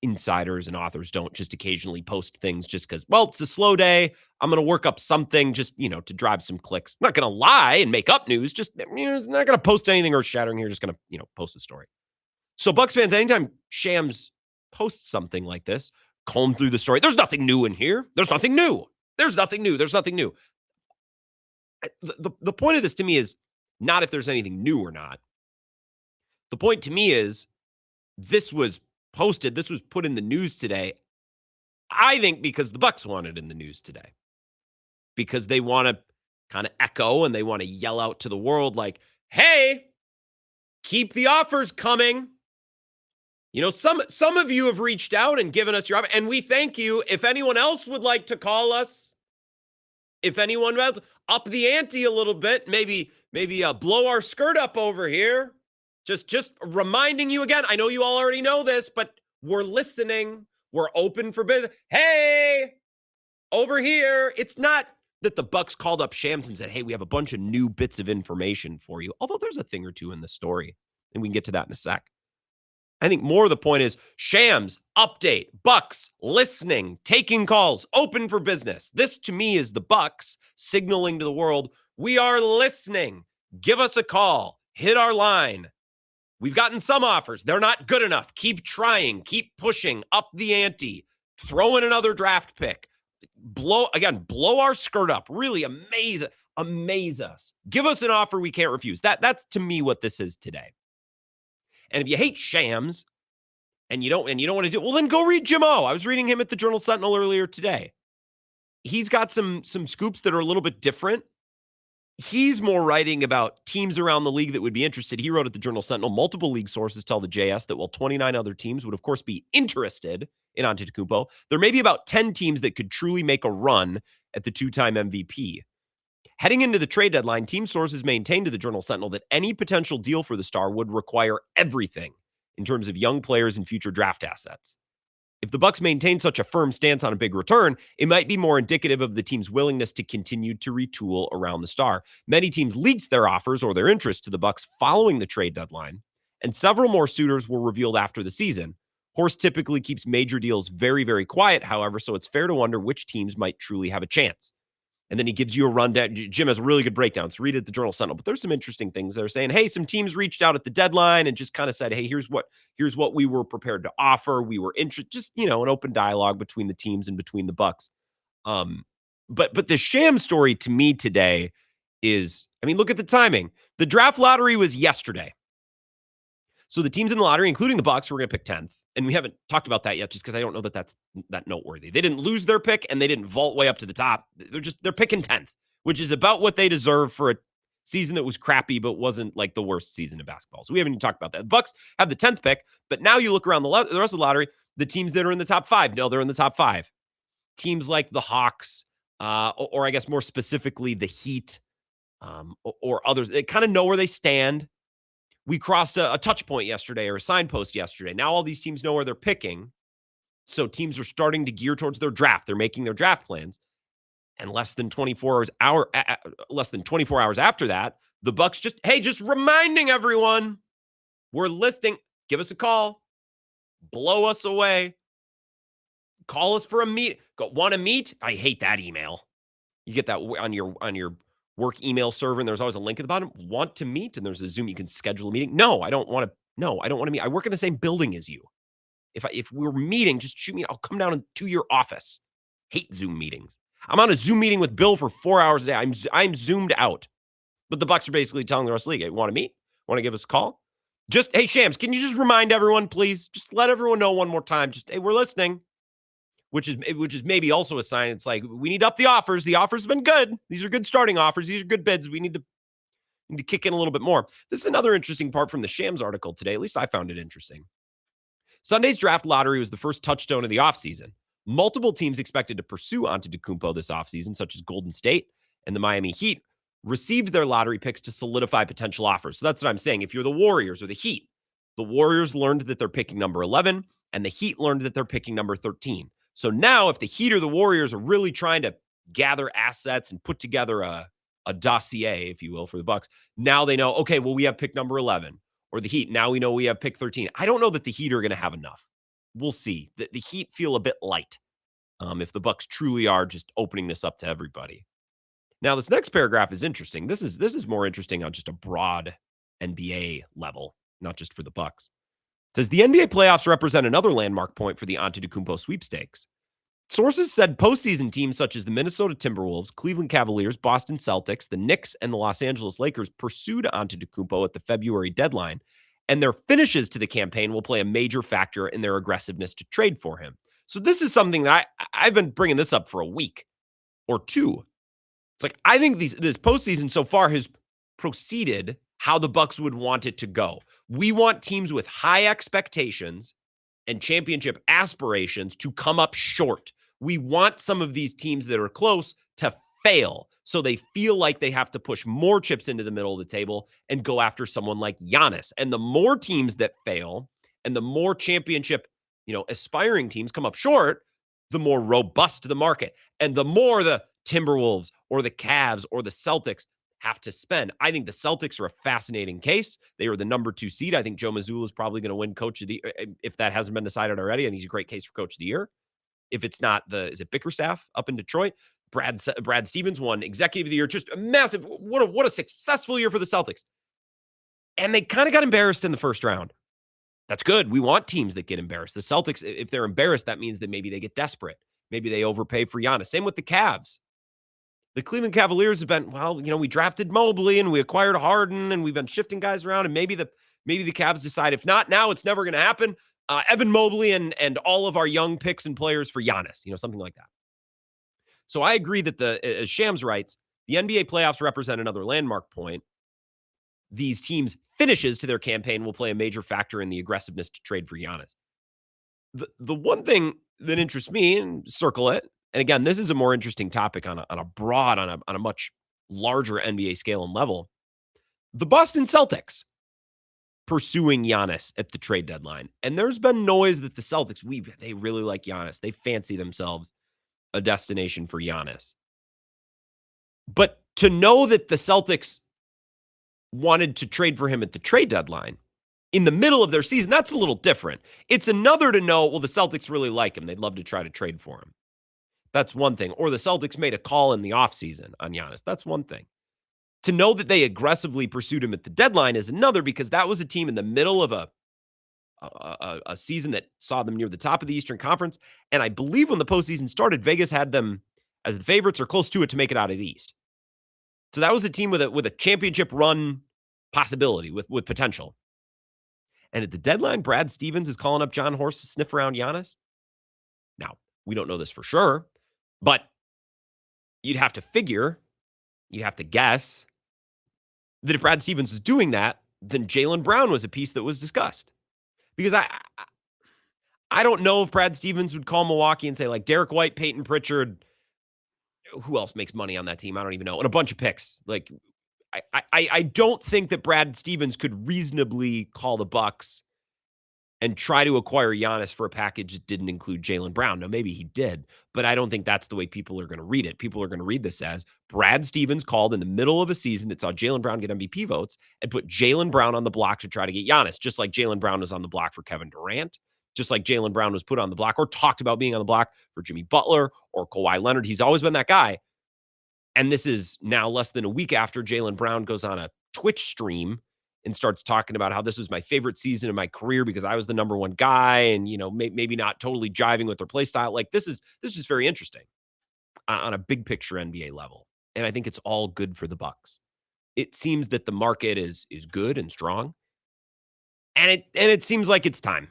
insiders and authors don't just occasionally post things just because, well, it's a slow day. I'm going to work up something just, to drive some clicks. I'm not going to lie and make up news. Just, not going to post anything earth-shattering here. Just going to, post a story. So Bucks fans, anytime Shams posts something like this, comb through the story. There's nothing new in here. There's nothing new. There's nothing new. There's nothing new. The point of this to me is not if there's anything new or not. The point to me is this was posted, this was put in the news today, I think because the Bucks want it in the news today. Because they want to kind of echo and they want to yell out to the world like, hey, keep the offers coming. Some of you have reached out and given us your offer, and we thank you. If anyone else would like to call us, If anyone else, up the ante a little bit, maybe blow our skirt up over here. Just reminding you again. I know you all already know this, but we're listening. We're open for business. Hey, over here. It's not that the Bucks called up Shams and said, hey, we have a bunch of new bits of information for you. Although there's a thing or two in the story, and we can get to that in a sec. I think more of the point is Shams, update, Bucks, listening, taking calls, open for business. This to me is the Bucks signaling to the world, we are listening. Give us a call. Hit our line. We've gotten some offers. They're not good enough. Keep trying. Keep pushing. Up the ante. Throw in another draft pick. Blow our skirt up. Really amaze us. Give us an offer we can't refuse. That's to me what this is today. And if you hate Shams and you don't want to do it, well, then go read Jim O. I was reading him at the Journal Sentinel earlier today. He's got some scoops that are a little bit different. He's more writing about teams around the league that would be interested. He wrote at the Journal Sentinel, multiple league sources tell the JS that while 29 other teams would, of course, be interested in Antetokounmpo, there may be about 10 teams that could truly make a run at the two-time MVP. Heading into the trade deadline, team sources maintained to the Journal Sentinel that any potential deal for the star would require everything in terms of young players and future draft assets. If the Bucks maintain such a firm stance on a big return, it might be more indicative of the team's willingness to continue to retool around the star. Many teams leaked their offers or their interest to the Bucks following the trade deadline, and several more suitors were revealed after the season. Horst typically keeps major deals very, very quiet, however, so it's fair to wonder which teams might truly have a chance. And then he gives you a rundown. Jim has a really good breakdown, so read it at the Journal Sentinel. But there's some interesting things that are saying, hey, some teams reached out at the deadline and just kind of said, hey, here's what we were prepared to offer. We were interested, just, an open dialogue between the teams and between the Bucks. But the Sham story to me today is, look at the timing. The draft lottery was yesterday. So the teams in the lottery, including the Bucks, were going to pick 10th. And we haven't talked about that yet just because I don't know that that's that noteworthy. They didn't lose their pick and they didn't vault way up to the top. They're picking 10th, which is about what they deserve for a season that was crappy but wasn't like the worst season in basketball. So we haven't even talked about that. The Bucks have the 10th pick, but now you look around the rest of the lottery, the teams that are in the top 5. No, they're in the top 5. Teams like the Hawks, or I guess more specifically the Heat, or others, they kind of know where they stand. We crossed a touch point yesterday or a signpost yesterday. Now all these teams know where they're picking. So teams are starting to gear towards their draft. They're making their draft plans. And less than 24 hours after that, the Bucks just reminding everyone, we're listing. Give us a call. Blow us away. Call us for a meet. Want to meet? I hate that email. You get that on your work email server, and there's always a link at the bottom. Want to meet? And there's a Zoom. You can schedule a meeting. No, I don't want to meet. I work in the same building as you. If we're meeting, just shoot me. I'll come down to your office. Hate Zoom meetings. I'm on a Zoom meeting with Bill for 4 hours a day. I'm zoomed out. But the Bucks are basically telling the rest of the league, hey, want to meet? Want to give us a call? Just, hey, Shams, can you just remind everyone, please? Just let everyone know one more time. Just, hey, we're listening. Which is maybe also a sign. It's like, we need to up the offers. The offers have been good. These are good starting offers. These are good bids. We need to kick in a little bit more. This is another interesting part from the Shams article today. At least I found it interesting. Sunday's draft lottery was the first touchstone of the offseason. Multiple teams expected to pursue Antetokounmpo this offseason, such as Golden State and the Miami Heat, received their lottery picks to solidify potential offers. So that's what I'm saying. If you're the Warriors or the Heat, the Warriors learned that they're picking number 11, and the Heat learned that they're picking number 13. So now if the Heat or the Warriors are really trying to gather assets and put together a dossier, if you will, for the Bucks, now they know, okay, well, we have pick number 11. Or the Heat, now we know we have pick 13. I don't know that the Heat are going to have enough. We'll see. The Heat feel a bit light if the Bucks truly are just opening this up to everybody. Now, this next paragraph is interesting. This is more interesting on just a broad NBA level, not just for the Bucks. It says the NBA playoffs represent another landmark point for the Antetokounmpo sweepstakes. Sources said postseason teams such as the Minnesota Timberwolves, Cleveland Cavaliers, Boston Celtics, the Knicks, and the Los Angeles Lakers pursued Antetokounmpo at the February deadline, and their finishes to the campaign will play a major factor in their aggressiveness to trade for him. So this is something that I've been bringing this up for a week or two. It's like, I think this postseason so far has proceeded how the Bucks would want it to go. We want teams with high expectations and championship aspirations to come up short. We want some of these teams that are close to fail. So they feel like they have to push more chips into the middle of the table and go after someone like Giannis. And the more teams that fail and the more championship, aspiring teams come up short, the more robust the market and the more the Timberwolves or the Cavs or the Celtics have to spend. I think the Celtics are a fascinating case. They were the number 2 seed. I think Joe Mazzulla is probably going to win Coach of the Year. If that hasn't been decided already, I think he's a great case for Coach of the Year. If it's not is it Bickerstaff up in Detroit? Brad Stevens won Executive of the Year. Just a massive, what a successful year for the Celtics. And they kind of got embarrassed in the first round. That's good. We want teams that get embarrassed. The Celtics, if they're embarrassed, that means that maybe they get desperate. Maybe they overpay for Giannis. Same with the Cavs. The Cleveland Cavaliers have been, we drafted Mobley and we acquired Harden and we've been shifting guys around. And maybe the Cavs decide, if not now, it's never going to happen. Evan Mobley and all of our young picks and players for Giannis, something like that. So I agree that as Shams writes, the NBA playoffs represent another landmark point. These teams' finishes to their campaign will play a major factor in the aggressiveness to trade for Giannis. The one thing that interests me, and circle it, and again, this is a more interesting topic on a much larger NBA scale and level, the Boston Celtics pursuing Giannis at the trade deadline. And there's been noise that the Celtics, they really like Giannis. They fancy themselves a destination for Giannis. But to know that the Celtics wanted to trade for him at the trade deadline in the middle of their season, that's a little different. It's another to know, well, the Celtics really like him. They'd love to try to trade for him. That's one thing. Or the Celtics made a call in the offseason on Giannis. That's one thing. To know that they aggressively pursued him at the deadline is another, because that was a team in the middle of a season that saw them near the top of the Eastern Conference. And I believe when the postseason started, Vegas had them as the favorites or close to it to make it out of the East. So that was a team with a championship run possibility with potential. And at the deadline, Brad Stevens is calling up John Horst to sniff around Giannis. Now, we don't know this for sure, but you'd have to guess that if Brad Stevens was doing that, then Jaylen Brown was a piece that was discussed. Because I don't know if Brad Stevens would call Milwaukee and say, like, Derek White, Peyton Pritchard, who else makes money on that team? I don't even know. And a bunch of picks. Like, I don't think that Brad Stevens could reasonably call the Bucks and try to acquire Giannis for a package that didn't include Jaylen Brown. Now, maybe he did, but I don't think that's the way people are going to read it. People are going to read this as Brad Stevens called in the middle of a season that saw Jaylen Brown get MVP votes and put Jaylen Brown on the block to try to get Giannis, just like Jaylen Brown was on the block for Kevin Durant, just like Jaylen Brown was put on the block or talked about being on the block for Jimmy Butler or Kawhi Leonard. He's always been that guy. And this is now less than a week after Jaylen Brown goes on a Twitch stream and starts talking about how this was my favorite season of my career because I was the number one guy and, maybe not totally jiving with their play style. Like, this is very interesting on a big picture NBA level. And I think it's all good for the Bucks. It seems that the market is good and strong. And it seems like it's time.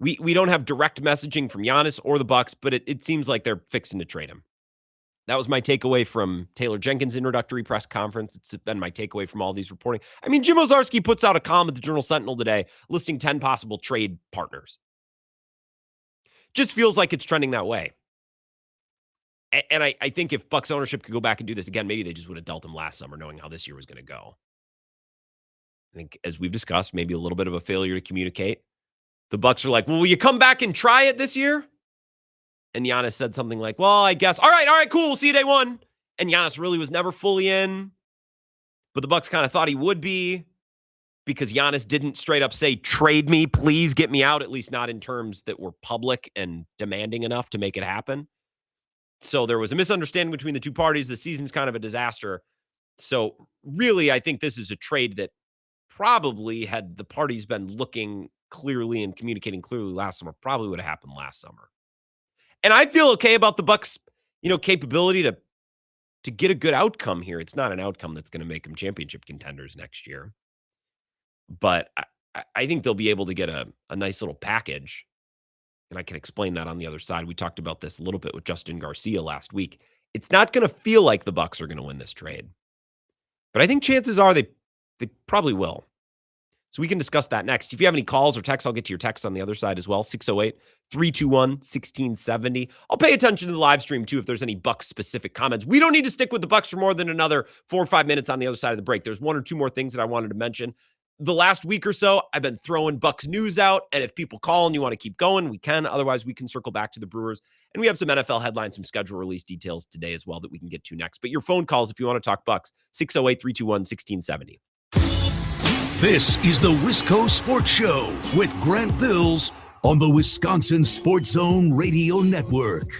We don't have direct messaging from Giannis or the Bucks, but it seems like they're fixing to trade him. That was my takeaway from Taylor Jenkins' introductory press conference. It's been my takeaway from all these reporting. I mean, Jim Ozarski puts out a column at the Journal Sentinel today listing 10 possible trade partners. Just feels like it's trending that way. And I think if Bucks ownership could go back and do this again, maybe they just would have dealt him last summer knowing how this year was going to go. I think, as we've discussed, maybe a little bit of a failure to communicate. The Bucks are like, well, will you come back and try it this year? And Giannis said something like, well, I guess, all right, cool, we'll see you day one. And Giannis really was never fully in. But the Bucks kind of thought he would be because Giannis didn't straight up say, trade me, please get me out, at least not in terms that were public and demanding enough to make it happen. So there was a misunderstanding between the two parties. The season's kind of a disaster. So really, I think this is a trade that probably, had the parties been looking clearly and communicating clearly last summer, probably would have happened last summer. And I feel okay about the Bucks, capability to get a good outcome here. It's not an outcome that's going to make them championship contenders next year. But I think they'll be able to get a nice little package. And I can explain that on the other side. We talked about this a little bit with Justin Garcia last week. It's not going to feel like the Bucks are going to win this trade. But I think chances are they probably will. So we can discuss that next. If you have any calls or texts, I'll get to your texts on the other side as well. 608-321-1670. I'll pay attention to the live stream too if there's any Bucks specific comments. We don't need to stick with the Bucks for more than another 4 or 5 minutes on the other side of the break. There's 1 or 2 more things that I wanted to mention. The last week or so, I've been throwing Bucks news out, and if people call and you want to keep going, we can. Otherwise, we can circle back to the Brewers. And we have some NFL headlines, some schedule release details today as well that we can get to next. But your phone calls if you want to talk Bucks, 608-321-1670. This is the Wisco Sports Show with Grant Bills on the Wisconsin Sports Zone Radio Network.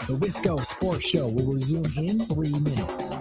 The Wisco Sports Show will resume in 3 minutes.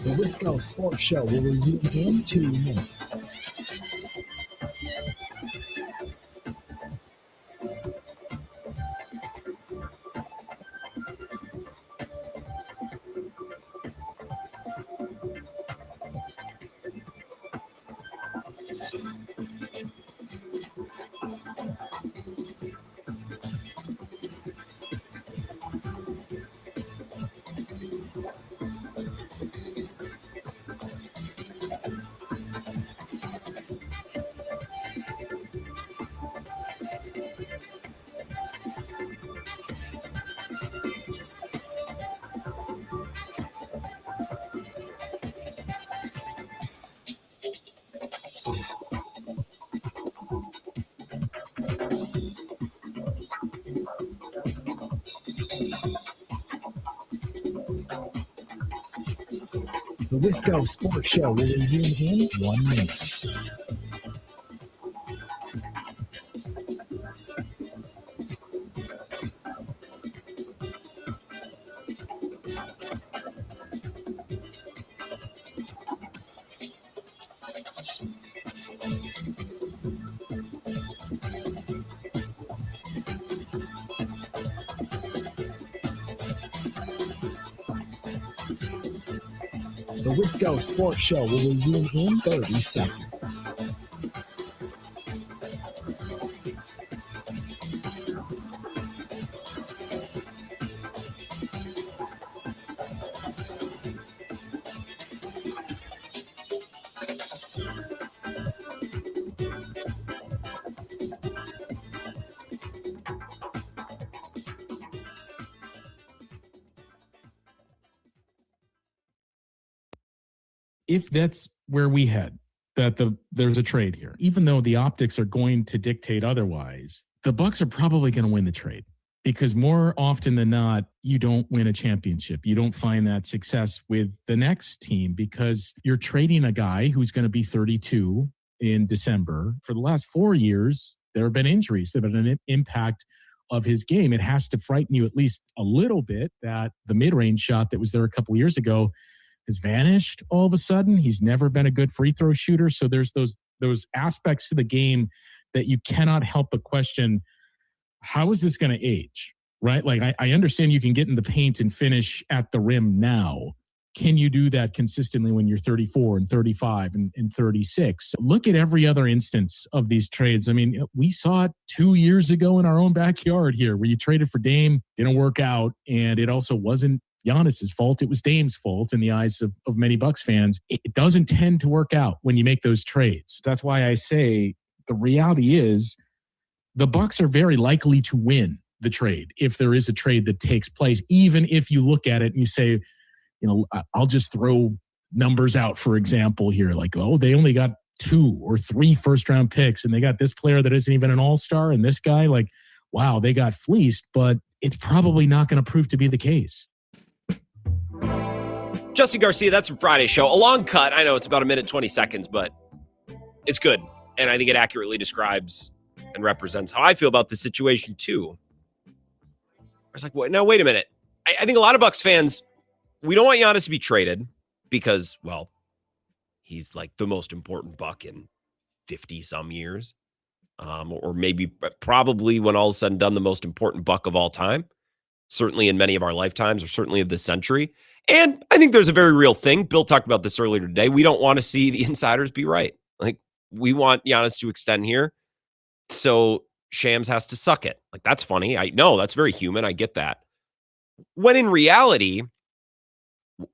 The Wisco Sports Show will resume in 2 minutes. The Wisco Sports Show will resume in 1 minute. The Wisco Sports Show will resume in 30 seconds. If that's where we head, that there's a trade here, even though the optics are going to dictate otherwise, the Bucks are probably going to win the trade because more often than not, you don't win a championship. You don't find that success with the next team because you're trading a guy who's going to be 32 in December. For the last 4 years, there have been injuries that have had an impact of his game. It has to frighten you at least a little bit that the mid-range shot that was there a couple of years ago has vanished all of a sudden. He's never been a good free throw shooter. So there's those aspects to the game that you cannot help but question, how is this going to age, right? Like I understand you can get in the paint and finish at the rim now. Can you do that consistently when you're 34 and 35 and 36? Look at every other instance of these trades. I mean, we saw it 2 years ago in our own backyard here where you traded for Dame, didn't work out, and it also wasn't Giannis's fault. It was Dame's fault in the eyes of many Bucks fans. It doesn't tend to work out when you make those trades. That's why I say the reality is the Bucks are very likely to win the trade if there is a trade that takes place, even if you look at it and you say, I'll just throw numbers out, for example, here, like, oh, they only got 2 or 3 first-round picks, and they got this player that isn't even an all-star, and this guy, like, wow, they got fleeced, but it's probably not going to prove to be the case. Justin Garcia, that's from Friday's show. A long cut. I know it's about 1:20, but it's good. And I think it accurately describes and represents how I feel about the situation, too. I was like, now, wait a minute. I think a lot of Bucks fans, we don't want Giannis to be traded because, well, he's like the most important Buck in 50-some years. Or maybe probably when all is said and done, the most important Buck of all time. Certainly in many of our lifetimes, or certainly of this century. And I think there's a very real thing. Bill talked about this earlier today. We don't want to see the insiders be right. Like, we want Giannis to extend here. So Shams has to suck it. Like, that's funny. I know that's very human. I get that. When in reality,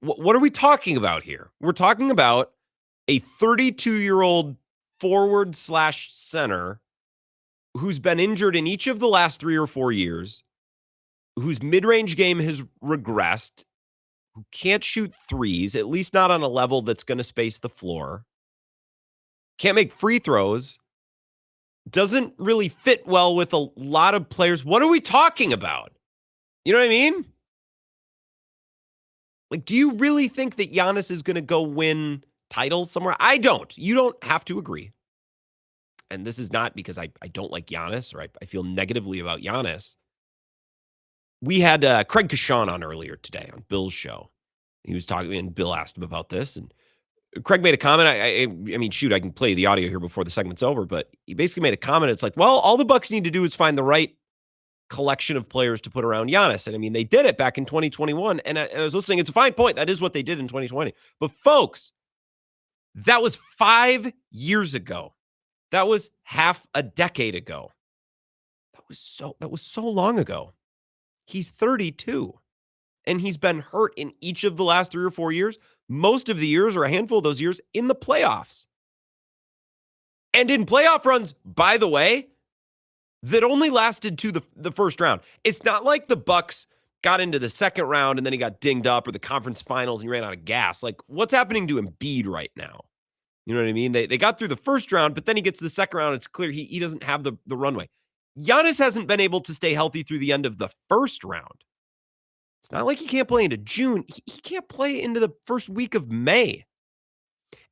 what are we talking about here? We're talking about a 32-year-old forward/center who's been injured in each of the last 3 or 4 years, whose mid-range game has regressed, who can't shoot threes, at least not on a level that's going to space the floor, can't make free throws, doesn't really fit well with a lot of players. What are we talking about? You know what I mean? Like, do you really think that Giannis is going to go win titles somewhere? I don't. You don't have to agree. And this is not because I don't like Giannis or I feel negatively about Giannis. We had Craig Kashan on earlier today on Bill's show. He was talking, and Bill asked him about this. And Craig made a comment. I mean, shoot, I can play the audio here before the segment's over. But he basically made a comment. It's like, well, all the Bucks need to do is find the right collection of players to put around Giannis. And I mean, they did it back in 2021. And I was listening. It's a fine point. That is what they did in 2020. But folks, that was 5 years ago. That was half a decade ago. That was so long ago. He's 32, and he's been hurt in each of the last 3 or 4 years, most of the years or a handful of those years in the playoffs. And in playoff runs, by the way, that only lasted to the first round. It's not like the Bucks got into the second round and then he got dinged up, or the conference finals and he ran out of gas. Like, what's happening to Embiid right now? You know what I mean? They got through the first round, but then he gets to the second round. It's clear he doesn't have the runway. Giannis hasn't been able to stay healthy through the end of the first round. It's not like he can't play into June. He can't play into the first week of May.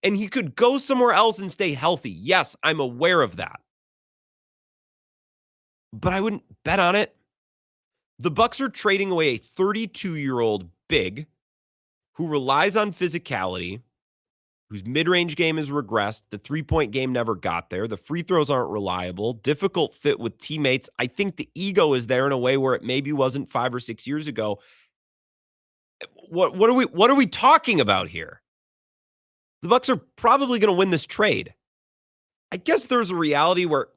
And he could go somewhere else and stay healthy. Yes, I'm aware of that. But I wouldn't bet on it. The Bucks are trading away a 32-year-old big who relies on physicality, whose mid-range game has regressed. The three-point game never got there. The free throws aren't reliable. Difficult fit with teammates. I think the ego is there in a way where it maybe wasn't 5 or 6 years ago. What are we talking about here? The Bucks are probably going to win this trade. I guess there's a reality where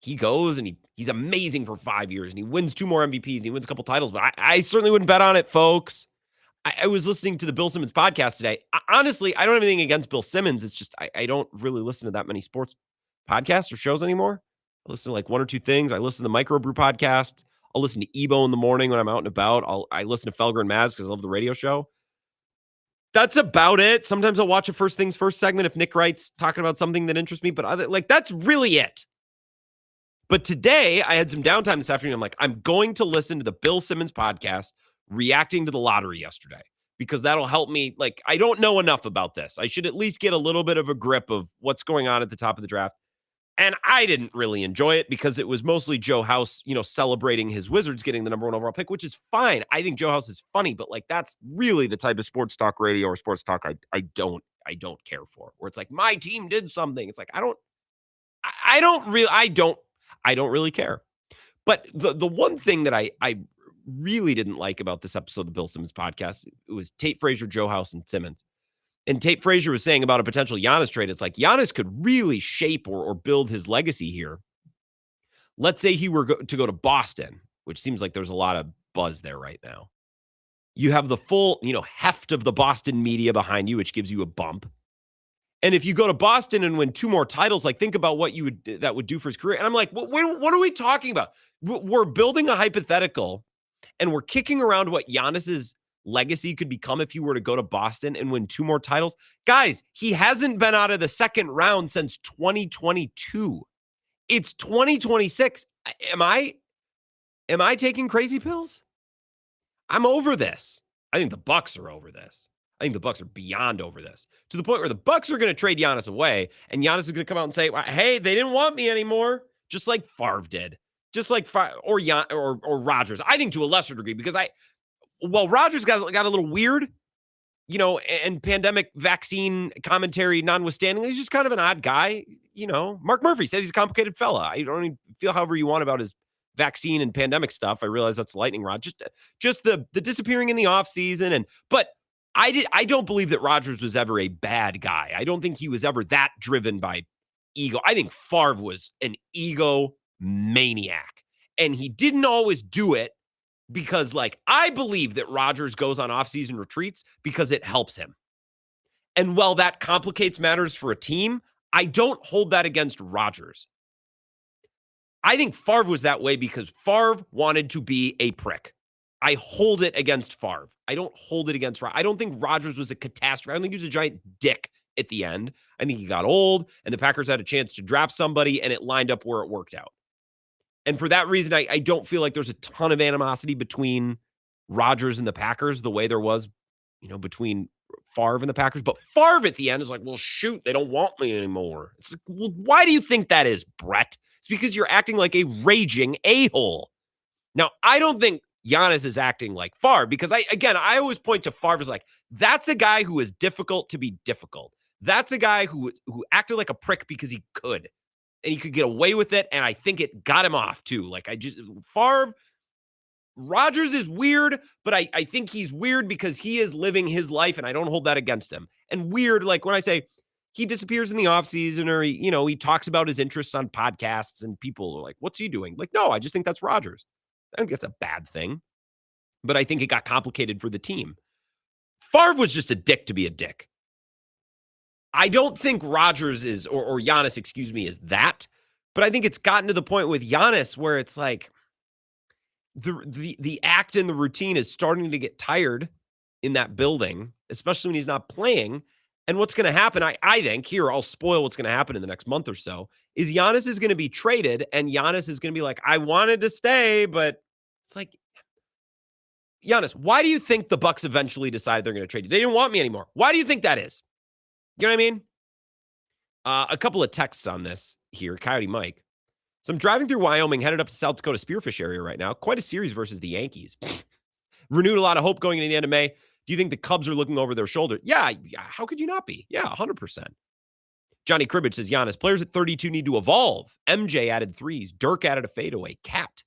he goes and he's amazing for 5 years and he wins 2 more MVPs and he wins a couple titles, but I certainly wouldn't bet on it, folks. I was listening to the Bill Simmons podcast today. Honestly, I don't have anything against Bill Simmons. It's just I don't really listen to that many sports podcasts or shows anymore. I listen to like 1 or 2 things. I listen to the Microbrew podcast. I'll listen to Ebo in the morning when I'm out and about. I listen to Felger and Maz because I love the radio show. That's about it. Sometimes I'll watch a First Things First segment if Nick Wright's talking about something that interests me, but that's really it. But today I had some downtime this afternoon. I'm like, I'm going to listen to the Bill Simmons podcast reacting to the lottery yesterday, because that'll help me. Like, I don't know enough about this. I should at least get a little bit of a grip of what's going on at the top of the draft. And I didn't really enjoy it because it was mostly Joe House, celebrating his Wizards getting the number 1 overall pick, which is fine. I think Joe House is funny, but like, that's really the type of sports talk radio or sports talk I don't care for, where it's like, my team did something. It's like, I don't really care. But the one thing that I really didn't like about this episode of the Bill Simmons podcast, it was Tate Frazier, Joe House, and Simmons. And Tate Frazier was saying about a potential Giannis trade. It's like Giannis could really shape or build his legacy here. Let's say he were to go to Boston, which seems like there's a lot of buzz there right now. You have the full, heft of the Boston media behind you, which gives you a bump. And if you go to Boston and win 2 more titles, like think about what that would do for his career. And I'm like, what are we talking about? We're building a hypothetical and we're kicking around what Giannis's legacy could become if he were to go to Boston and win 2 more titles. Guys, he hasn't been out of the second round since 2022. It's 2026. Am I taking crazy pills? I'm over this. I think the Bucks are over this. I think the Bucks are beyond over this, to the point where the Bucks are going to trade Giannis away, and Giannis is going to come out and say, "Hey, they didn't want me anymore," just like Favre did, just like or Rodgers. I think to a lesser degree, because Rodgers got a little weird, and pandemic vaccine commentary notwithstanding, he's just kind of an odd guy. Mark Murphy says he's a complicated fella. I don't even feel however you want about his vaccine and pandemic stuff. I realize that's lightning rod. Just the disappearing in the offseason, but I don't believe that Rodgers was ever a bad guy. I don't think he was ever that driven by ego. I think Favre was an ego maniac, and he didn't always do it because, I believe that Rodgers goes on offseason retreats because it helps him. And while that complicates matters for a team, I don't hold that against Rodgers. I think Favre was that way because Favre wanted to be a prick. I hold it against Favre. I don't hold it against Rodgers. I don't think Rodgers was a catastrophe. I don't think he was a giant dick at the end. I think he got old, and the Packers had a chance to draft somebody, and it lined up where it worked out. And for that reason, I don't feel like there's a ton of animosity between Rodgers and the Packers the way there was, between Favre and the Packers. But Favre at the end is like, well, shoot, they don't want me anymore. It's like, well, why do you think that is, Brett? It's because you're acting like a raging a-hole. Now, I don't think Giannis is acting like Favre because I always point to Favre as that's a guy who is difficult to be difficult. That's a guy who acted like a prick because he could, and he could get away with it. And I think it got him off too. Favre, Rodgers is weird, but I think he's weird because he is living his life, and I don't hold that against him. And weird, when I say he disappears in the offseason, or he talks about his interests on podcasts, and people are like, what's he doing? No, I just think that's Rodgers. I think that's a bad thing, but I think it got complicated for the team. Favre was just a dick to be a dick. I don't think Rodgers is, or Giannis, is that, but I think it's gotten to the point with Giannis where it's like the act and the routine is starting to get tired in that building, especially when he's not playing. And what's going to happen, I think, here, I'll spoil what's going to happen in the next month or so, is Giannis is going to be traded, and Giannis is going to be like, I wanted to stay, but it's like, Giannis, why do you think the Bucks eventually decided they're going to trade you? They didn't want me anymore. Why do you think that is? You know what I mean? A couple of texts on this here. Coyote Mike. So I'm driving through Wyoming, headed up to South Dakota Spearfish area right now. Quite a series versus the Yankees. Renewed a lot of hope going into the end of May. Do you think the Cubs are looking over their shoulder? Yeah. How could you not be? Yeah, 100%. Johnny Cribbage says, Giannis, players at 32 need to evolve. MJ added threes. Dirk added a fadeaway. Cat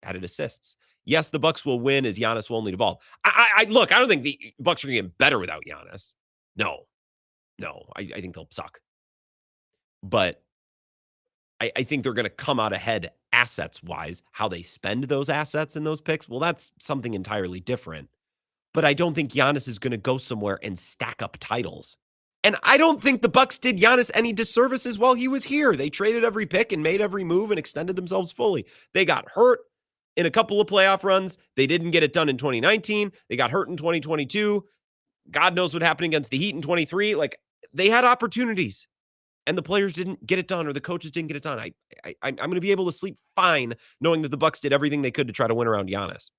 added assists. Yes, the Bucks will win as Giannis will only evolve. Look, I don't think the Bucks are going to get better without Giannis. No, I think they'll suck. But I think they're going to come out ahead assets-wise. How they spend those assets and those picks, well, that's something entirely different. But I don't think Giannis is going to go somewhere and stack up titles. And I don't think the Bucks did Giannis any disservices while he was here. They traded every pick and made every move and extended themselves fully. They got hurt in a couple of playoff runs. They didn't get it done in 2019. They got hurt in 2022. God knows what happened against the Heat in 23. They had opportunities, and the players didn't get it done, or the coaches didn't get it done. I'm going to be able to sleep fine knowing that the Bucks did everything they could to try to win around Giannis.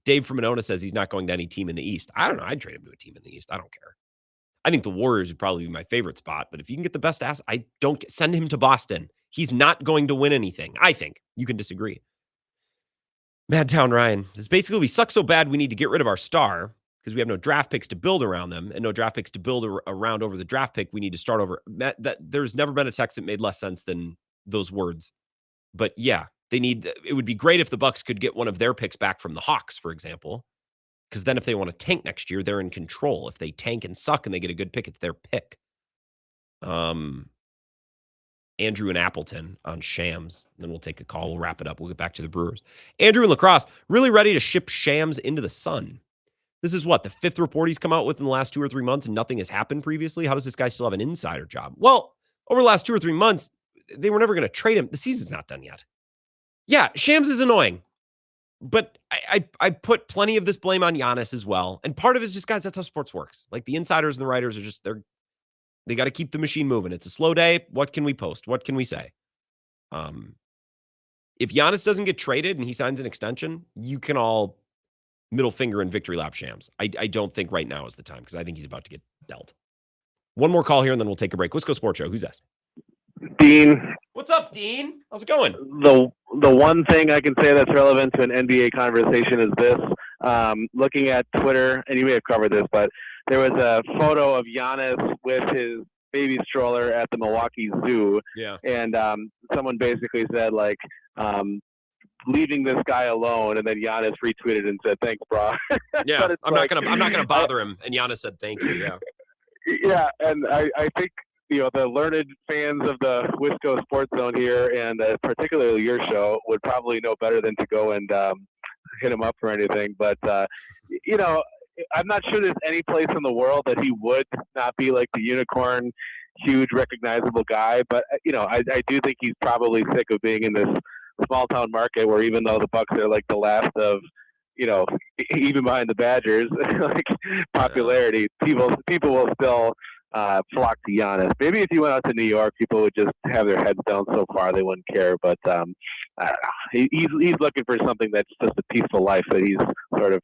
Dave from Monona says he's not going to any team in the East. I don't know. I'd trade him to a team in the East. I don't care. I think the Warriors would probably be my favorite spot, but if you can get the best ass, I don't send him to Boston. He's not going to win anything. I think. You can disagree. Madtown Ryan says, basically, we suck so bad we need to get rid of our star because we have no draft picks to build around them and no draft picks to build around over the draft pick. We need to start over. There's never been a text that made less sense than those words. But yeah, it would be great if the Bucks could get one of their picks back from the Hawks, for example, because then if they want to tank next year, they're in control. If they tank and suck and they get a good pick, it's their pick. Andrew and Appleton on Shams. Then we'll take a call. We'll wrap it up. We'll get back to the Brewers. Andrew and Lacrosse, really ready to ship Shams into the sun. This is what, the 5th report he's come out with in the last 2 or 3 months and nothing has happened previously? How does this guy still have an insider job? Well, over the last 2 or 3 months, they were never going to trade him. The season's not done yet. Yeah, Shams is annoying. But I put plenty of this blame on Giannis as well. And part of it is just, guys, that's how sports works. Like the insiders and the writers are just, they got to keep the machine moving. It's a slow day. What can we post? What can we say? If Giannis doesn't get traded and he signs an extension, you can all middle finger and victory lap Shams. I don't think right now is the time because I think he's about to get dealt. One more call here and then we'll take a break. Wisco Sports Show. Who's this? Dean. What's up, Dean? How's it going? The one thing I can say that's relevant to an NBA conversation is this. Looking at Twitter, and you may have covered this, but there was a photo of Giannis with his baby stroller at the Milwaukee Zoo. Yeah. And someone basically said, like, leaving this guy alone, and then Giannis retweeted and said, "Thanks, bro." Yeah, I'm not gonna bother him. And Giannis said, "Thank you." Yeah. Yeah, and I think the learned fans of the Wisco Sports Zone here, and particularly your show, would probably know better than to go and hit him up for anything. But I'm not sure there's any place in the world that he would not be like the unicorn, huge, recognizable guy. But I do think he's probably sick of being in this small town market where, even though the Bucks are like the last of, even behind the Badgers, like popularity, people will still flock to Giannis. Maybe if you went out to New York, people would just have their heads down so far they wouldn't care. But I don't know. He's looking for something that's just a peaceful life that he's sort of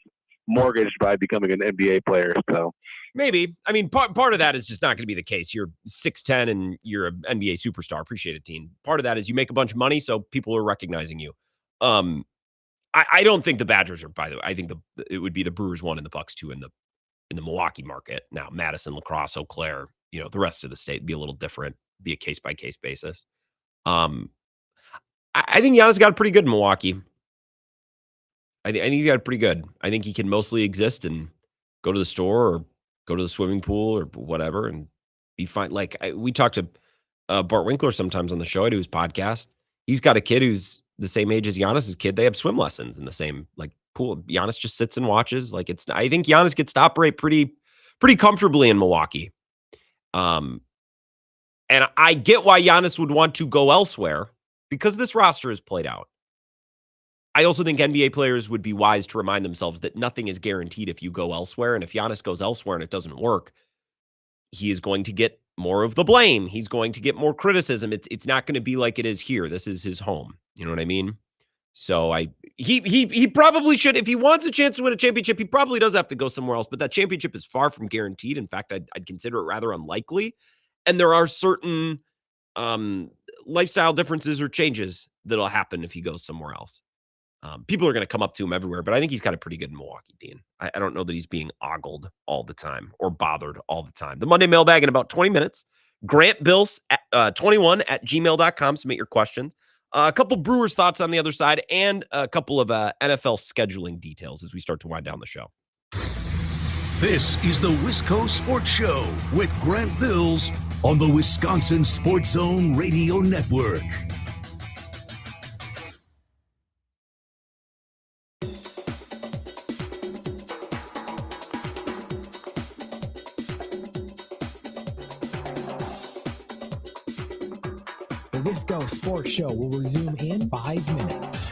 mortgaged by becoming an NBA player. So maybe. I mean, part of that is just not going to be the case. You're 6'10" and you're an NBA superstar. Appreciate it, team. Part of that is you make a bunch of money, so people are recognizing you. I don't think the Badgers are, by the way. I think it would be the Brewers 1 and the Bucks 2 in the Milwaukee market. Now, Madison, La Crosse, Eau Claire, the rest of the state would be a little different, be a case-by-case basis. I think Giannis got pretty good in Milwaukee. I think he's got pretty good. I think he can mostly exist and go to the store or go to the swimming pool or whatever and be fine. Like we talked to Bart Winkler sometimes on the show. I do his podcast. He's got a kid who's the same age as Giannis's kid. They have swim lessons in the same pool. Giannis just sits and watches. I think Giannis gets to operate pretty comfortably in Milwaukee. And I get why Giannis would want to go elsewhere because this roster is played out. I also think NBA players would be wise to remind themselves that nothing is guaranteed if you go elsewhere. And if Giannis goes elsewhere and it doesn't work, he is going to get more of the blame. He's going to get more criticism. It's not going to be like it is here. This is his home. You know what I mean? So he probably should, if he wants a chance to win a championship, he probably does have to go somewhere else. But that championship is far from guaranteed. In fact, I'd consider it rather unlikely. And there are certain lifestyle differences or changes that'll happen if he goes somewhere else. People are going to come up to him everywhere, but I think he's got it pretty good in Milwaukee, Dean. I don't know that he's being ogled all the time or bothered all the time. The Monday mailbag in about 20 minutes. Grant Bills at 21 at gmail.com. Submit your questions. A couple Brewers thoughts on the other side and a couple of NFL scheduling details as we start to wind down the show. This is the Wisco Sports Show with Grant Bills on the Wisconsin Sports Zone Radio Network. The Wisco Sports Show will resume in 5 minutes.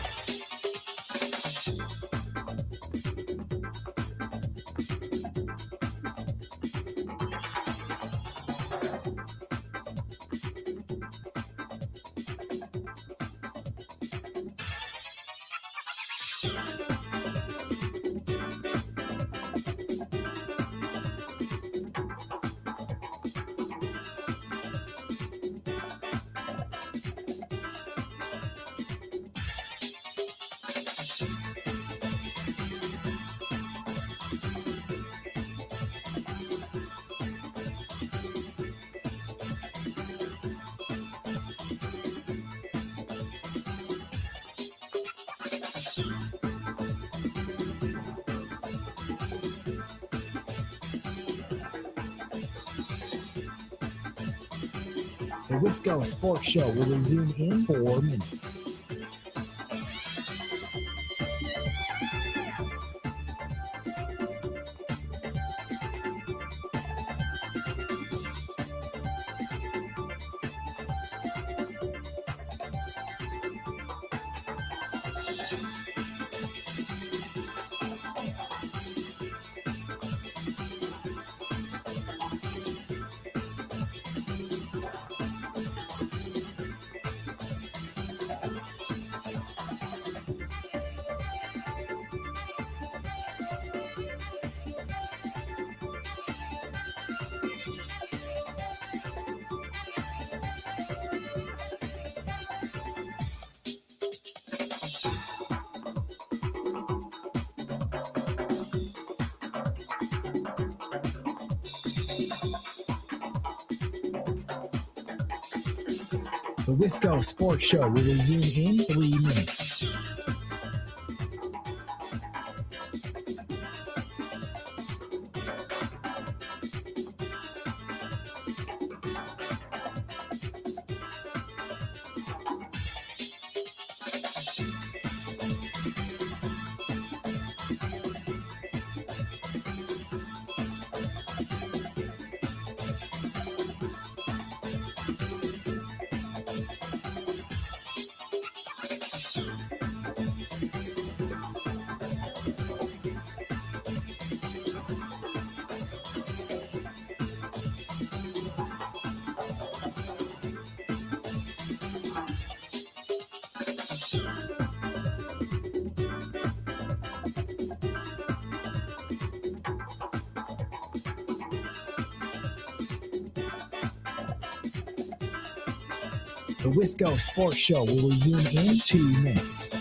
The Wisco Sports Show will resume in 4 minutes. The Wisco Sports Show will resume in 3 minutes. The Wisco Sports Show will resume in 2 minutes.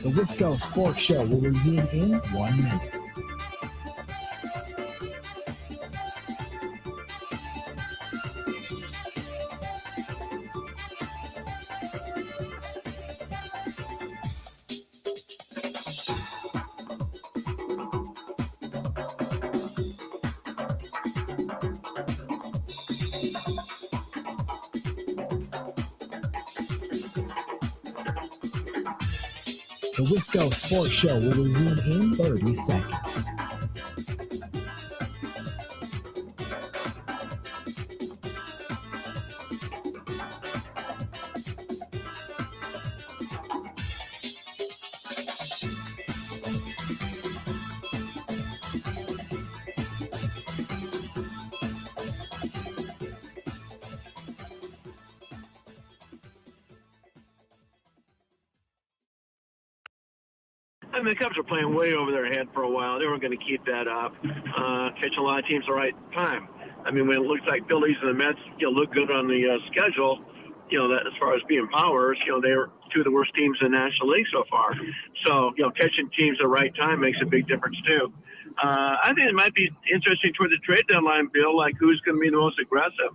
The Wisco Sports Show will resume in 1 minute. The Wisco Sports Show will resume in 30 seconds. I mean, the Cubs are playing way over their head for a while. They weren't going to keep that up. Catching a lot of teams at the right time. I mean, when it looks like Phillies and the Mets, look good on the schedule, that as far as being powers, they were two of the worst teams in the National League so far. So, catching teams at the right time makes a big difference too. I think it might be interesting toward the trade deadline, Bill, like who's going to be the most aggressive.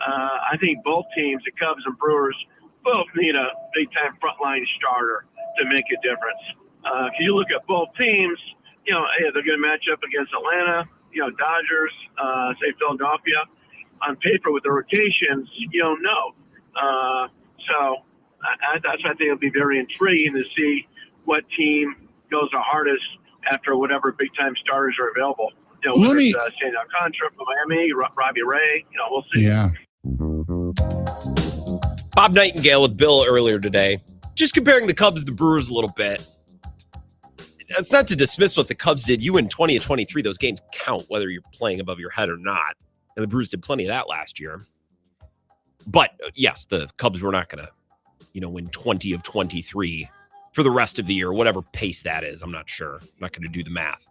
I think both teams, the Cubs and Brewers, both need a big-time frontline starter to make a difference. If you look at both teams, they're going to match up against Atlanta, Dodgers, say Philadelphia. On paper with the rotations, you don't know. So that's why I think it'll be very intriguing to see what team goes the hardest after whatever big-time starters are available. Whether it's Sandy Alcantara from Miami, Robbie Ray, we'll see. Yeah. Bob Nightingale with Bill earlier today. Just comparing the Cubs to the Brewers a little bit. It's not to dismiss what the Cubs did. You win 20 of 23. Those games count, whether you're playing above your head or not. And the Brewers did plenty of that last year. But, yes, the Cubs were not going to, win 20 of 23 for the rest of the year, whatever pace that is. I'm not sure. I'm not going to do the math.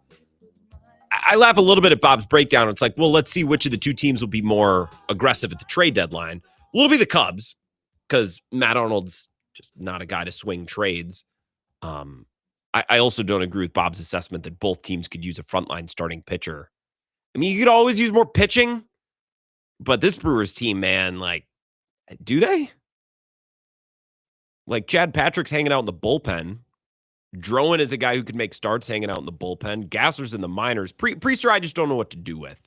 I laugh a little bit at Bob's breakdown. It's like, well, let's see which of the two teams will be more aggressive at the trade deadline. Well, it'll be the Cubs because Matt Arnold's just not a guy to swing trades. I also don't agree with Bob's assessment that both teams could use a frontline starting pitcher. I mean, you could always use more pitching, but this Brewers team, man, do they? Chad Patrick's hanging out in the bullpen. Drowan is a guy who could make starts hanging out in the bullpen. Gassler's in the minors. Priester, I just don't know what to do with.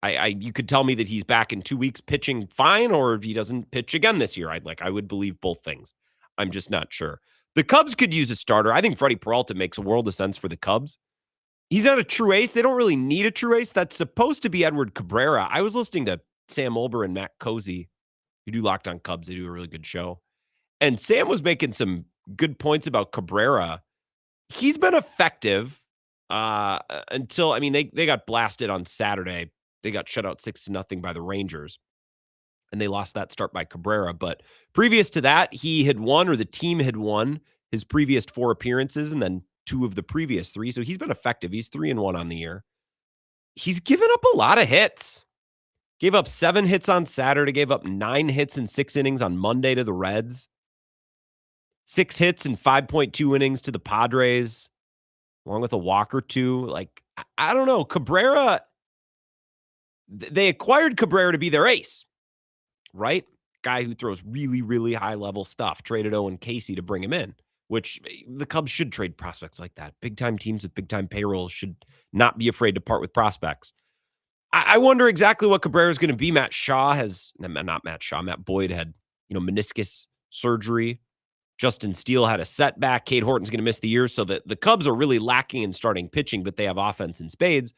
You could tell me that he's back in 2 weeks pitching fine, or he doesn't pitch again this year. I would believe both things. I'm just not sure. The Cubs could use a starter. I think Freddie Peralta makes a world of sense for the Cubs. He's not a true ace. They don't really need a true ace. That's supposed to be Edward Cabrera. I was listening to Sam Olber and Matt Cozy, who do Locked On Cubs. They do a really good show. And Sam was making some good points about Cabrera. He's been effective until, I mean, they got blasted on Saturday. They got shut out 6-0 by the Rangers. And they lost that start by Cabrera. But previous to that, he had won, or the team had won, his previous 4 appearances and then 2 of the previous 3. So he's been effective. He's 3-1 on the year. He's given up a lot of hits. Gave up 7 hits on Saturday, gave up 9 hits in 6 innings on Monday to the Reds. 6 hits in 5.2 innings to the Padres, along with a walk or 2. Like, I don't know. Cabrera, they acquired Cabrera to be their ace, right? Guy who throws really, really high-level stuff. Traded Owen Casey to bring him in, which the Cubs should trade prospects like that. Big-time teams with big-time payrolls should not be afraid to part with prospects. I wonder exactly what Cabrera is going to be. Matt Boyd had, meniscus surgery. Justin Steele had a setback. Cade Horton's going to miss the year. So the Cubs are really lacking in starting pitching, but they have offense in spades.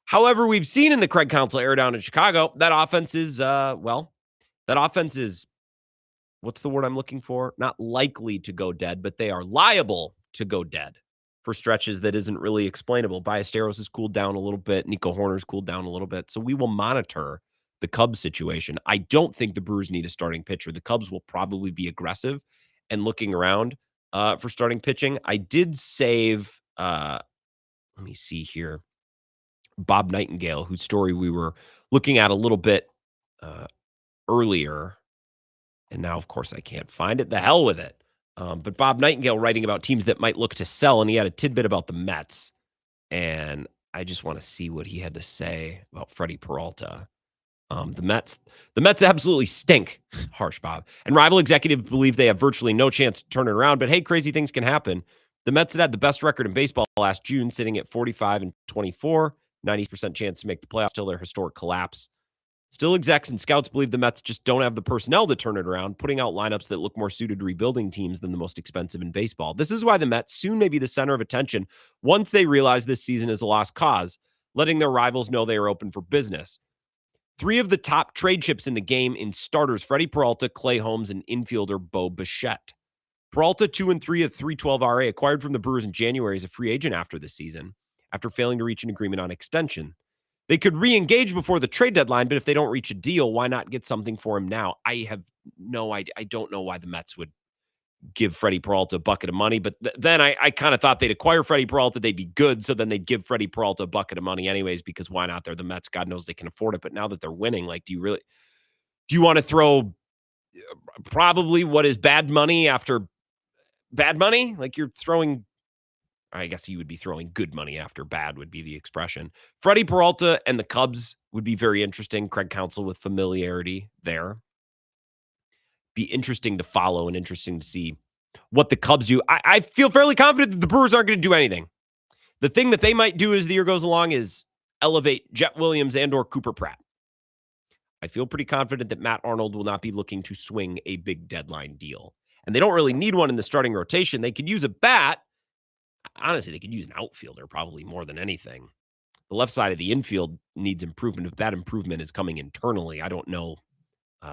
However, we've seen in the Craig Counsell era down in Chicago, that offense is, what's the word I'm looking for? Not likely to go dead, but they are liable to go dead for stretches that isn't really explainable. Ballesteros has cooled down a little bit. Nico Horner's cooled down a little bit. So we will monitor the Cubs situation. I don't think the Brewers need a starting pitcher. The Cubs will probably be aggressive and looking around for starting pitching. I did save, let me see here, Bob Nightingale, whose story we were looking at a little bit earlier. And now, of course, I can't find it. The hell with it. But Bob Nightingale writing about teams that might look to sell, and he had a tidbit about the Mets. And I just want to see what he had to say about Freddie Peralta. The Mets absolutely stink. Harsh, Bob. And rival executives believe they have virtually no chance to turn it around. But hey, crazy things can happen. The Mets had the best record in baseball last June, sitting at 45-24, 90% chance to make the playoffs till their historic collapse. Still, execs and scouts believe the Mets just don't have the personnel to turn it around, putting out lineups that look more suited to rebuilding teams than the most expensive in baseball. This is why the Mets soon may be the center of attention once they realize this season is a lost cause, letting their rivals know they are open for business. 3 of the top trade chips in the game in starters: Freddie Peralta, Clay Holmes, and infielder Bo Bichette. Peralta, 2-3 at 3.12 RA, acquired from the Brewers in January as a free agent after the season, after failing to reach an agreement on extension. They could re-engage before the trade deadline, but if they don't reach a deal, why not get something for him now? I have no idea. I don't know why the Mets would give Freddie Peralta a bucket of money, but then I kind of thought they'd acquire Freddie Peralta, they'd be good, so then they'd give Freddie Peralta a bucket of money anyways, because why not? They're the Mets. God knows they can afford it, but now that they're winning, like, do you want to throw probably what is bad money after bad money? Like, you're throwing, I guess you would be throwing good money after bad would be the expression. Freddie Peralta and the Cubs would be very interesting. Craig Counsell with familiarity there. Be interesting to follow and interesting to see what the Cubs do. I feel fairly confident that the Brewers aren't going to do anything. The thing that they might do as the year goes along is elevate Jet Williams and or Cooper Pratt. I feel pretty confident that Matt Arnold will not be looking to swing a big deadline deal. And they don't really need one in the starting rotation. They could use a bat. Honestly, they could use an outfielder probably more than anything. The left side of the infield needs improvement. If that improvement is coming internally, I don't know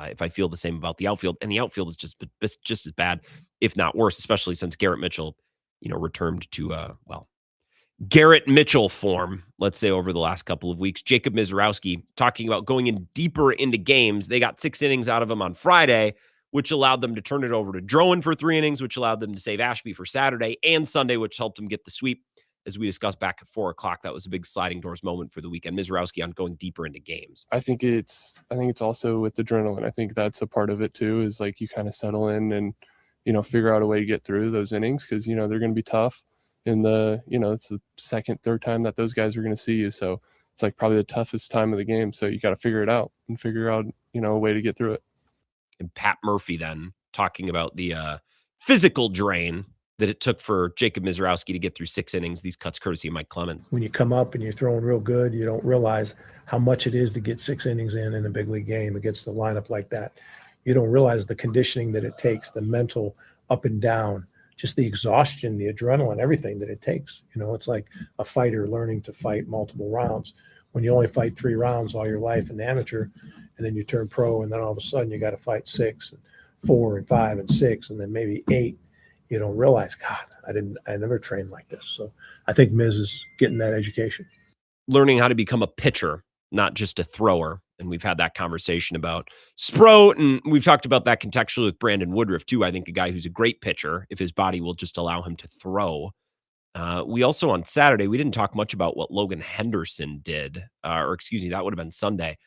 if I feel the same about the outfield. And the outfield is just as bad, if not worse, especially since Garrett Mitchell, returned to, Garrett Mitchell form, let's say, over the last couple of weeks. Jacob Mizrowski talking about going in deeper into games. They got 6 innings out of him on Friday, which allowed them to turn it over to Drowan for 3 innings, which allowed them to save Ashby for Saturday and Sunday, which helped them get the sweep. As we discussed back at 4:00, that was a big sliding doors moment for the weekend. Mizrowski on going deeper into games. I think it's also with adrenaline. I think that's a part of it too, is like you kind of settle in and, figure out a way to get through those innings because, they're going to be tough. In the, it's the second, third time that those guys are going to see you. So it's like probably the toughest time of the game. So you got to figure it out and figure out, a way to get through it. And Pat Murphy then talking about the physical drain that it took for Jacob Mizrowski to get through 6 innings. These cuts courtesy of Mike Clemens. When you come up and you're throwing real good, you don't realize how much it is to get 6 innings in a big league game against a lineup like that. You don't realize the conditioning that it takes, the mental up and down, just the exhaustion, the adrenaline, everything that it takes. It's like a fighter learning to fight multiple rounds. When you only fight 3 rounds all your life in amateur, and then you turn pro, and then all of a sudden you got to fight 6 and 4 and 5 and 6 and then maybe 8, you don't realize, God, I never trained like this. So I think Miz is getting that education. Learning how to become a pitcher, not just a thrower. And we've had that conversation about Sproat, and we've talked about that contextually with Brandon Woodruff too. I think a guy who's a great pitcher if his body will just allow him to throw. We also on Saturday, we didn't talk much about what Logan Henderson did, that would have been Sunday.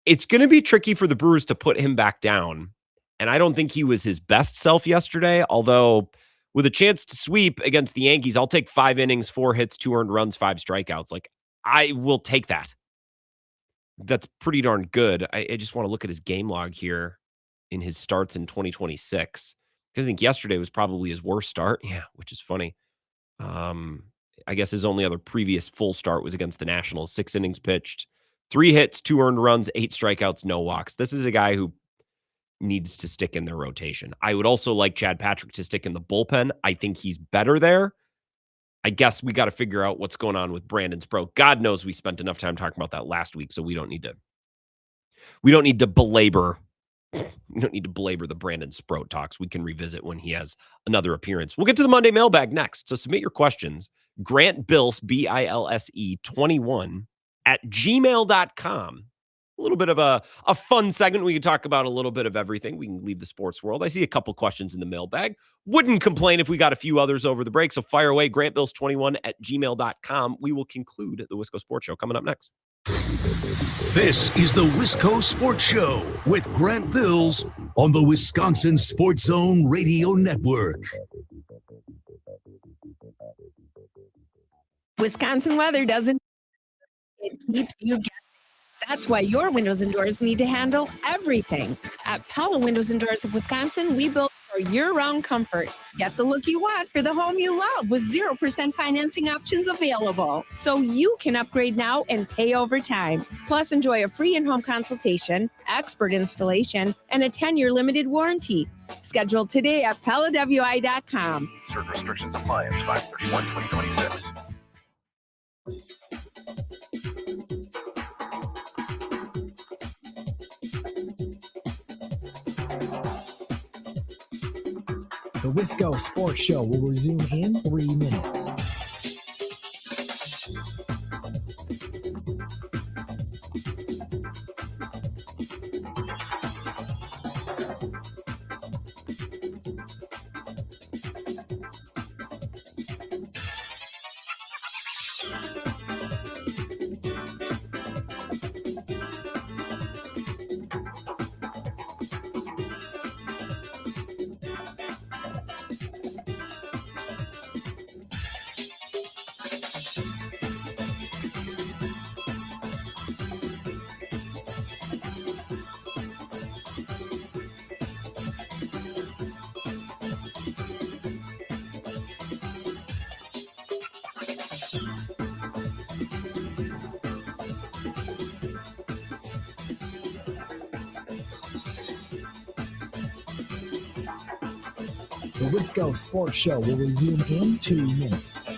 It's going to be tricky for the Brewers to put him back down. And I don't think he was his best self yesterday, although with a chance to sweep against the Yankees, I'll take 5 innings, 4 hits, 2 earned runs, 5 strikeouts. Like, I will take that. That's pretty darn good. I just want to look at his game log here in his starts in 2026. Because I think yesterday was probably his worst start. Yeah, which is funny. I guess his only other previous full start was against the Nationals. 6 innings pitched, 3 hits, 2 earned runs, 8 strikeouts, no walks. This is a guy who needs to stick in their rotation. I would also like Chad Patrick to stick in the bullpen. I think he's better there. I guess we got to figure out what's going on with Brandon Sproat. God knows we spent enough time talking about that last week, so we don't need to belabor the Brandon Sproat talks. We can revisit when he has another appearance. We'll get to the Monday mailbag next. So submit your questions. Grant Bilse, BILSE 21 @gmail.com. A little bit of a fun segment. We can talk about a little bit of everything. We can leave the sports world. I see a couple questions in the mailbag. Wouldn't complain if we got a few others over the break. So fire away, grantbills21 @gmail.com. We will conclude the Wisco Sports Show coming up next. This is the Wisco Sports Show with Grant Bills on the Wisconsin Sports Zone Radio Network. Wisconsin weather doesn't. It keeps you guessing. That's why your windows and doors need to handle everything. At Pella Windows and Doors of Wisconsin, we build for year-round comfort. Get the look you want for the home you love with 0% financing options available. So you can upgrade now and pay over time. Plus, enjoy a free in-home consultation, expert installation, and a 10-year limited warranty. Schedule today at PellaWI.com. Certain restrictions apply. It's 5/31/2026. The Wisco Sports Show will resume in 3 minutes. The Wisco Sports Show will resume in 2 minutes.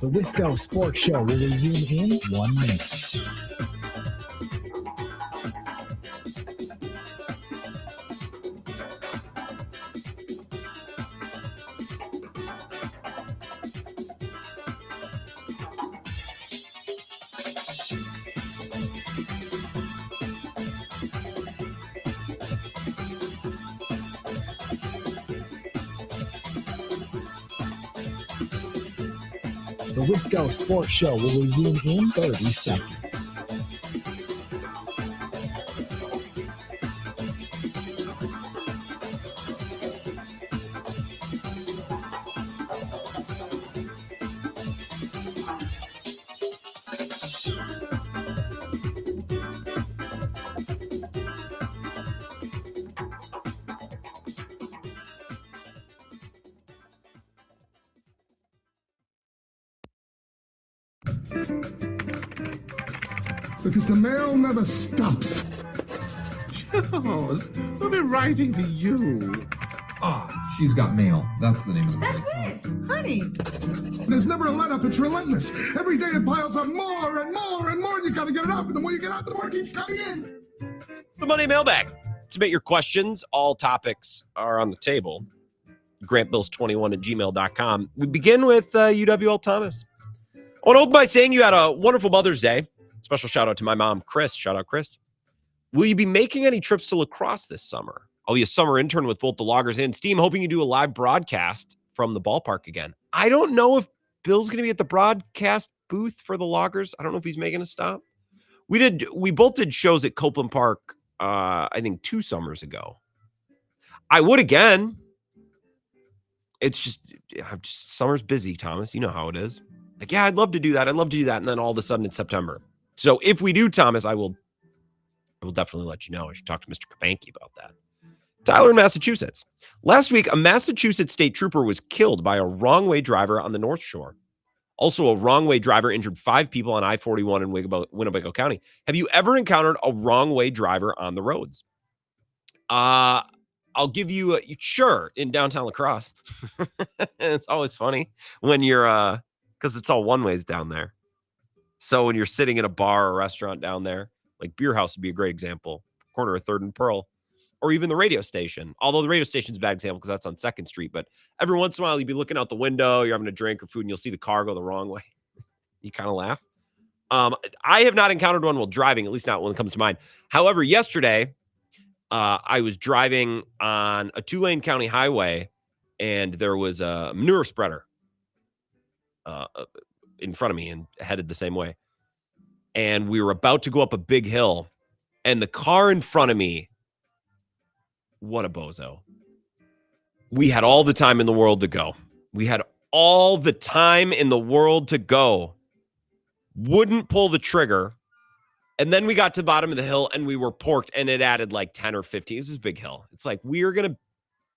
The Wisco Sports Show will resume in 1 minute. The Wisco Sports Show will resume in 30 seconds. Because the mail never stops. Charles, I'll be writing to you. She's got mail. That's the name of the book. That's it, honey. There's never a let up. It's relentless. Every day it piles up more and more and more. And you gotta get it up. And the more you get out, the more it keeps coming in. The Money Mailbag. Submit your questions. All topics are on the table. GrantBills21@gmail.com. We begin with UWL Thomas. I want to open by saying you had a wonderful Mother's Day. Special shout out to my mom, Chris. Shout out, Chris. Will you be making any trips to lacrosse this summer? I'll be a summer intern with both the Loggers and Steam, hoping you do a live broadcast from the ballpark again. I don't know if Bill's going to be at the broadcast booth for the Loggers. I don't know if he's making a stop. We both did shows at Copeland Park, I think 2 summers ago. I would again. It's just summer's busy, Thomas. You know how it is. Like, yeah, I'd love to do that. And then all of a sudden it's September. So if we do, Thomas, I will definitely let you know. I should talk to Mr. Kabanke about that. Tyler in Massachusetts. Last week, a Massachusetts state trooper was killed by a wrong-way driver on the North Shore. Also, a wrong-way driver injured 5 people on I-41 in Winnebago County. Have you ever encountered a wrong-way driver on the roads? I'll give you sure, in downtown La Crosse. It's always funny when you're because it's all one-ways down there. So when you're sitting in a bar or restaurant down there, like Beer House would be a great example, corner of 3rd and Pearl, or even the radio station. Although the radio station's a bad example because that's on 2nd Street. But every once in a while, you'd be looking out the window, you're having a drink or food, and you'll see the car go the wrong way. You kind of laugh. I have not encountered one while driving, at least not when it comes to mind. However, yesterday, I was driving on a 2-lane county highway, and there was a manure spreader in front of me and headed the same way. And we were about to go up a big hill, and the car in front of me, what a bozo. We had all the time in the world to go. Wouldn't pull the trigger. And then we got to the bottom of the hill and we were porked, and it added like 10 or 15. This is a big hill. It's like we are going to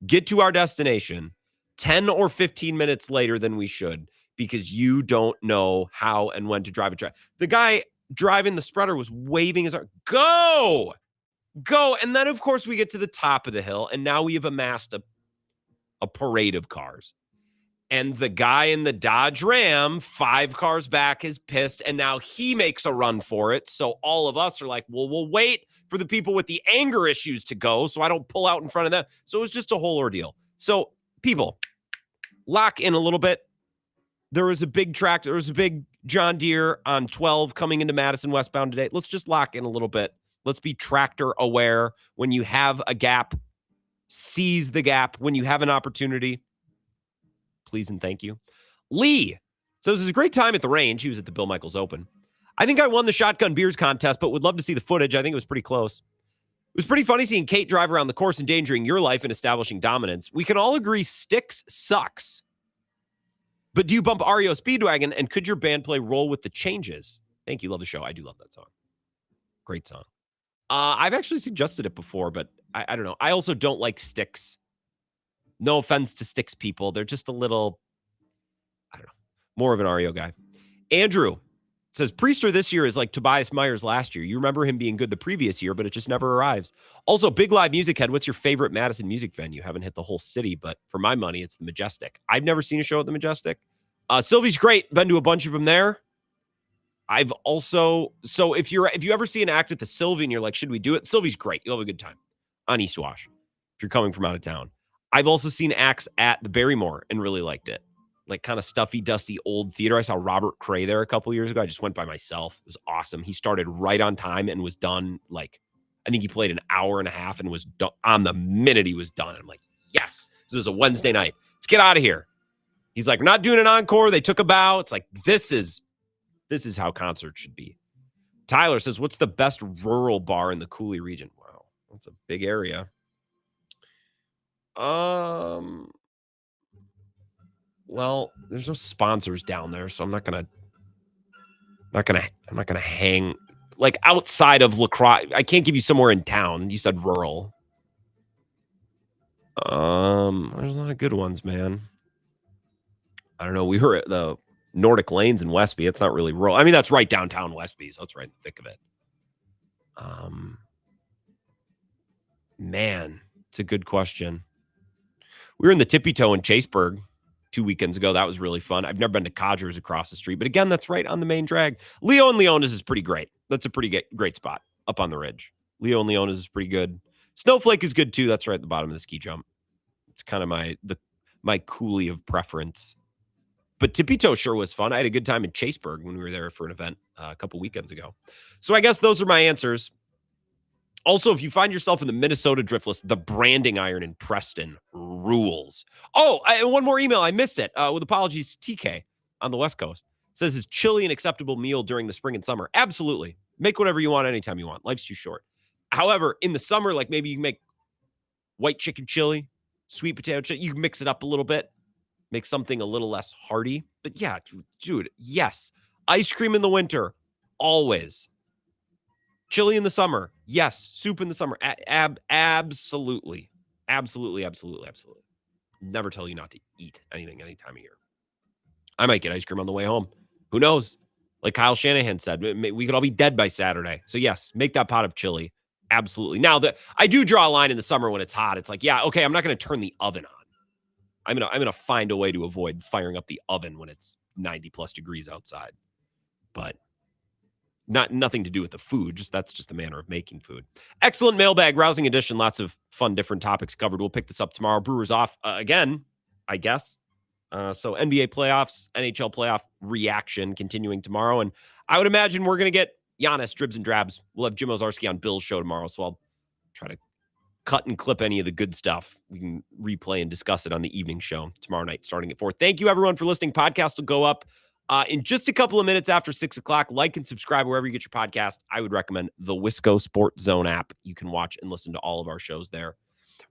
get to our destination 10 or 15 minutes later than we should because you don't know how and when to drive a truck. The guy driving the spreader was waving his arm. Go! And then, of course, we get to the top of the hill, and now we have amassed a parade of cars. And the guy in the Dodge Ram, 5 cars back, is pissed, and now he makes a run for it. So all of us are like, well, we'll wait for the people with the anger issues to go so I don't pull out in front of them. So it was just a whole ordeal. So people, lock in a little bit. There was a big tractor. There was a big John Deere on 12 coming into Madison westbound today. Let's just lock in a little bit. Let's be tractor aware. When you have a gap, seize the gap. When you have an opportunity, please and thank you. Lee. So this was a great time at the range. He was at the Bill Michaels Open. I think I won the shotgun beers contest, but would love to see the footage. I think it was pretty close. It was pretty funny seeing Kate drive around the course, endangering your life and establishing dominance. We can all agree Styx sucks. But do you bump REO Speedwagon, and could your band play Roll with the Changes? Thank you. Love the show. I do love that song. Great song. I've actually suggested it before, but I don't know. I also don't like Styx. No offense to Styx people. They're just a little, I don't know, more of an REO guy. Andrew says, Priester this year is like Tobias Myers last year. You remember him being good the previous year, but it just never arrives. Also, big live music head, what's your favorite Madison music venue? Haven't hit the whole city, but for my money, it's the Majestic. I've never seen a show at the Majestic. Sylvie's great. Been to a bunch of them there. I've also, so if you ever see an act at the Sylvie and you're like, should we do it? Sylvie's great. You'll have a good time on East Wash if you're coming from out of town. I've also seen acts at the Barrymore and really liked it. Like kind of stuffy, dusty old theater. I saw Robert Cray there a couple years ago. I just went by myself. It was awesome. He started right on time and was done. Like, I think he played an hour and a half and was done on the minute he was done. I'm like, yes, this was a Wednesday night. Let's get out of here. He's like, we're not doing an encore. They took a bow. It's like, this is how concerts should be. Tyler says, what's the best rural bar in the Cooley region? Wow, that's a big area. Well, there's no sponsors down there, so I'm not gonna hang like outside of La Crosse. I can't give you somewhere in town. You said rural. There's a lot of good ones, man. I don't know. We were at the Nordic Lanes in Westby. It's not really rural. I mean, that's right downtown Westby, so it's right in the thick of it. Man, it's a good question. We were in the Tippy Toe in Chaseburg 2 weekends ago. That was really fun. I've never been to Codgers across the street, but again, that's right on the main drag. Leo and Leona's is pretty great. That's a pretty great spot up on the ridge. Leo and Leona's is pretty good. Snowflake is good too. That's right at the bottom of the ski jump. It's kind of my Cooley of preference. But Tippy Toe sure was fun. I had a good time in Chaseburg when we were there for an event a couple weekends ago. So I guess those are my answers. Also, if you find yourself in the Minnesota Driftless, the branding iron in Preston rules. Oh, one more email. I missed it. With apologies, TK on the West Coast. Says, is chili an acceptable meal during the spring and summer? Absolutely. Make whatever you want anytime you want. Life's too short. However, in the summer, like maybe you can make white chicken chili, sweet potato chili. You can mix it up a little bit. Make something a little less hearty. But yeah, dude, yes. Ice cream in the winter, always. Chili in the summer, yes. Soup in the summer, absolutely. Absolutely. Never tell you not to eat anything any time of year. I might get ice cream on the way home. Who knows? Like Kyle Shanahan said, we could all be dead by Saturday. So yes, make that pot of chili. Absolutely. Now, I do draw a line in the summer when it's hot. It's like, yeah, okay, I'm not going to turn the oven on. I'm gonna find a way to avoid firing up the oven when it's 90 plus degrees outside. But nothing to do with the food. That's just the manner of making food. Excellent mailbag, rousing edition. Lots of fun, different topics covered. We'll pick this up tomorrow. Brewers off again, I guess. So NBA playoffs, NHL playoff reaction continuing tomorrow. And I would imagine we're going to get Giannis dribs and drabs. We'll have Jim Ozarski on Bill's show tomorrow. So I'll try to cut and clip any of the good stuff. We can replay and discuss it on the evening show tomorrow night, starting at 4. Thank you, everyone, for listening. Podcast will go up in just a couple of minutes after 6 o'clock. Like and subscribe wherever you get your podcast. I would recommend the Wisco Sports Zone app. You can watch and listen to all of our shows there.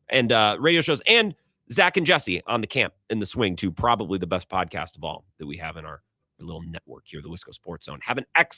And radio shows. And Zach and Jesse on the camp in the swing, too. Probably the best podcast of all that we have in our little network here, the Wisco Sports Zone. Have an excellent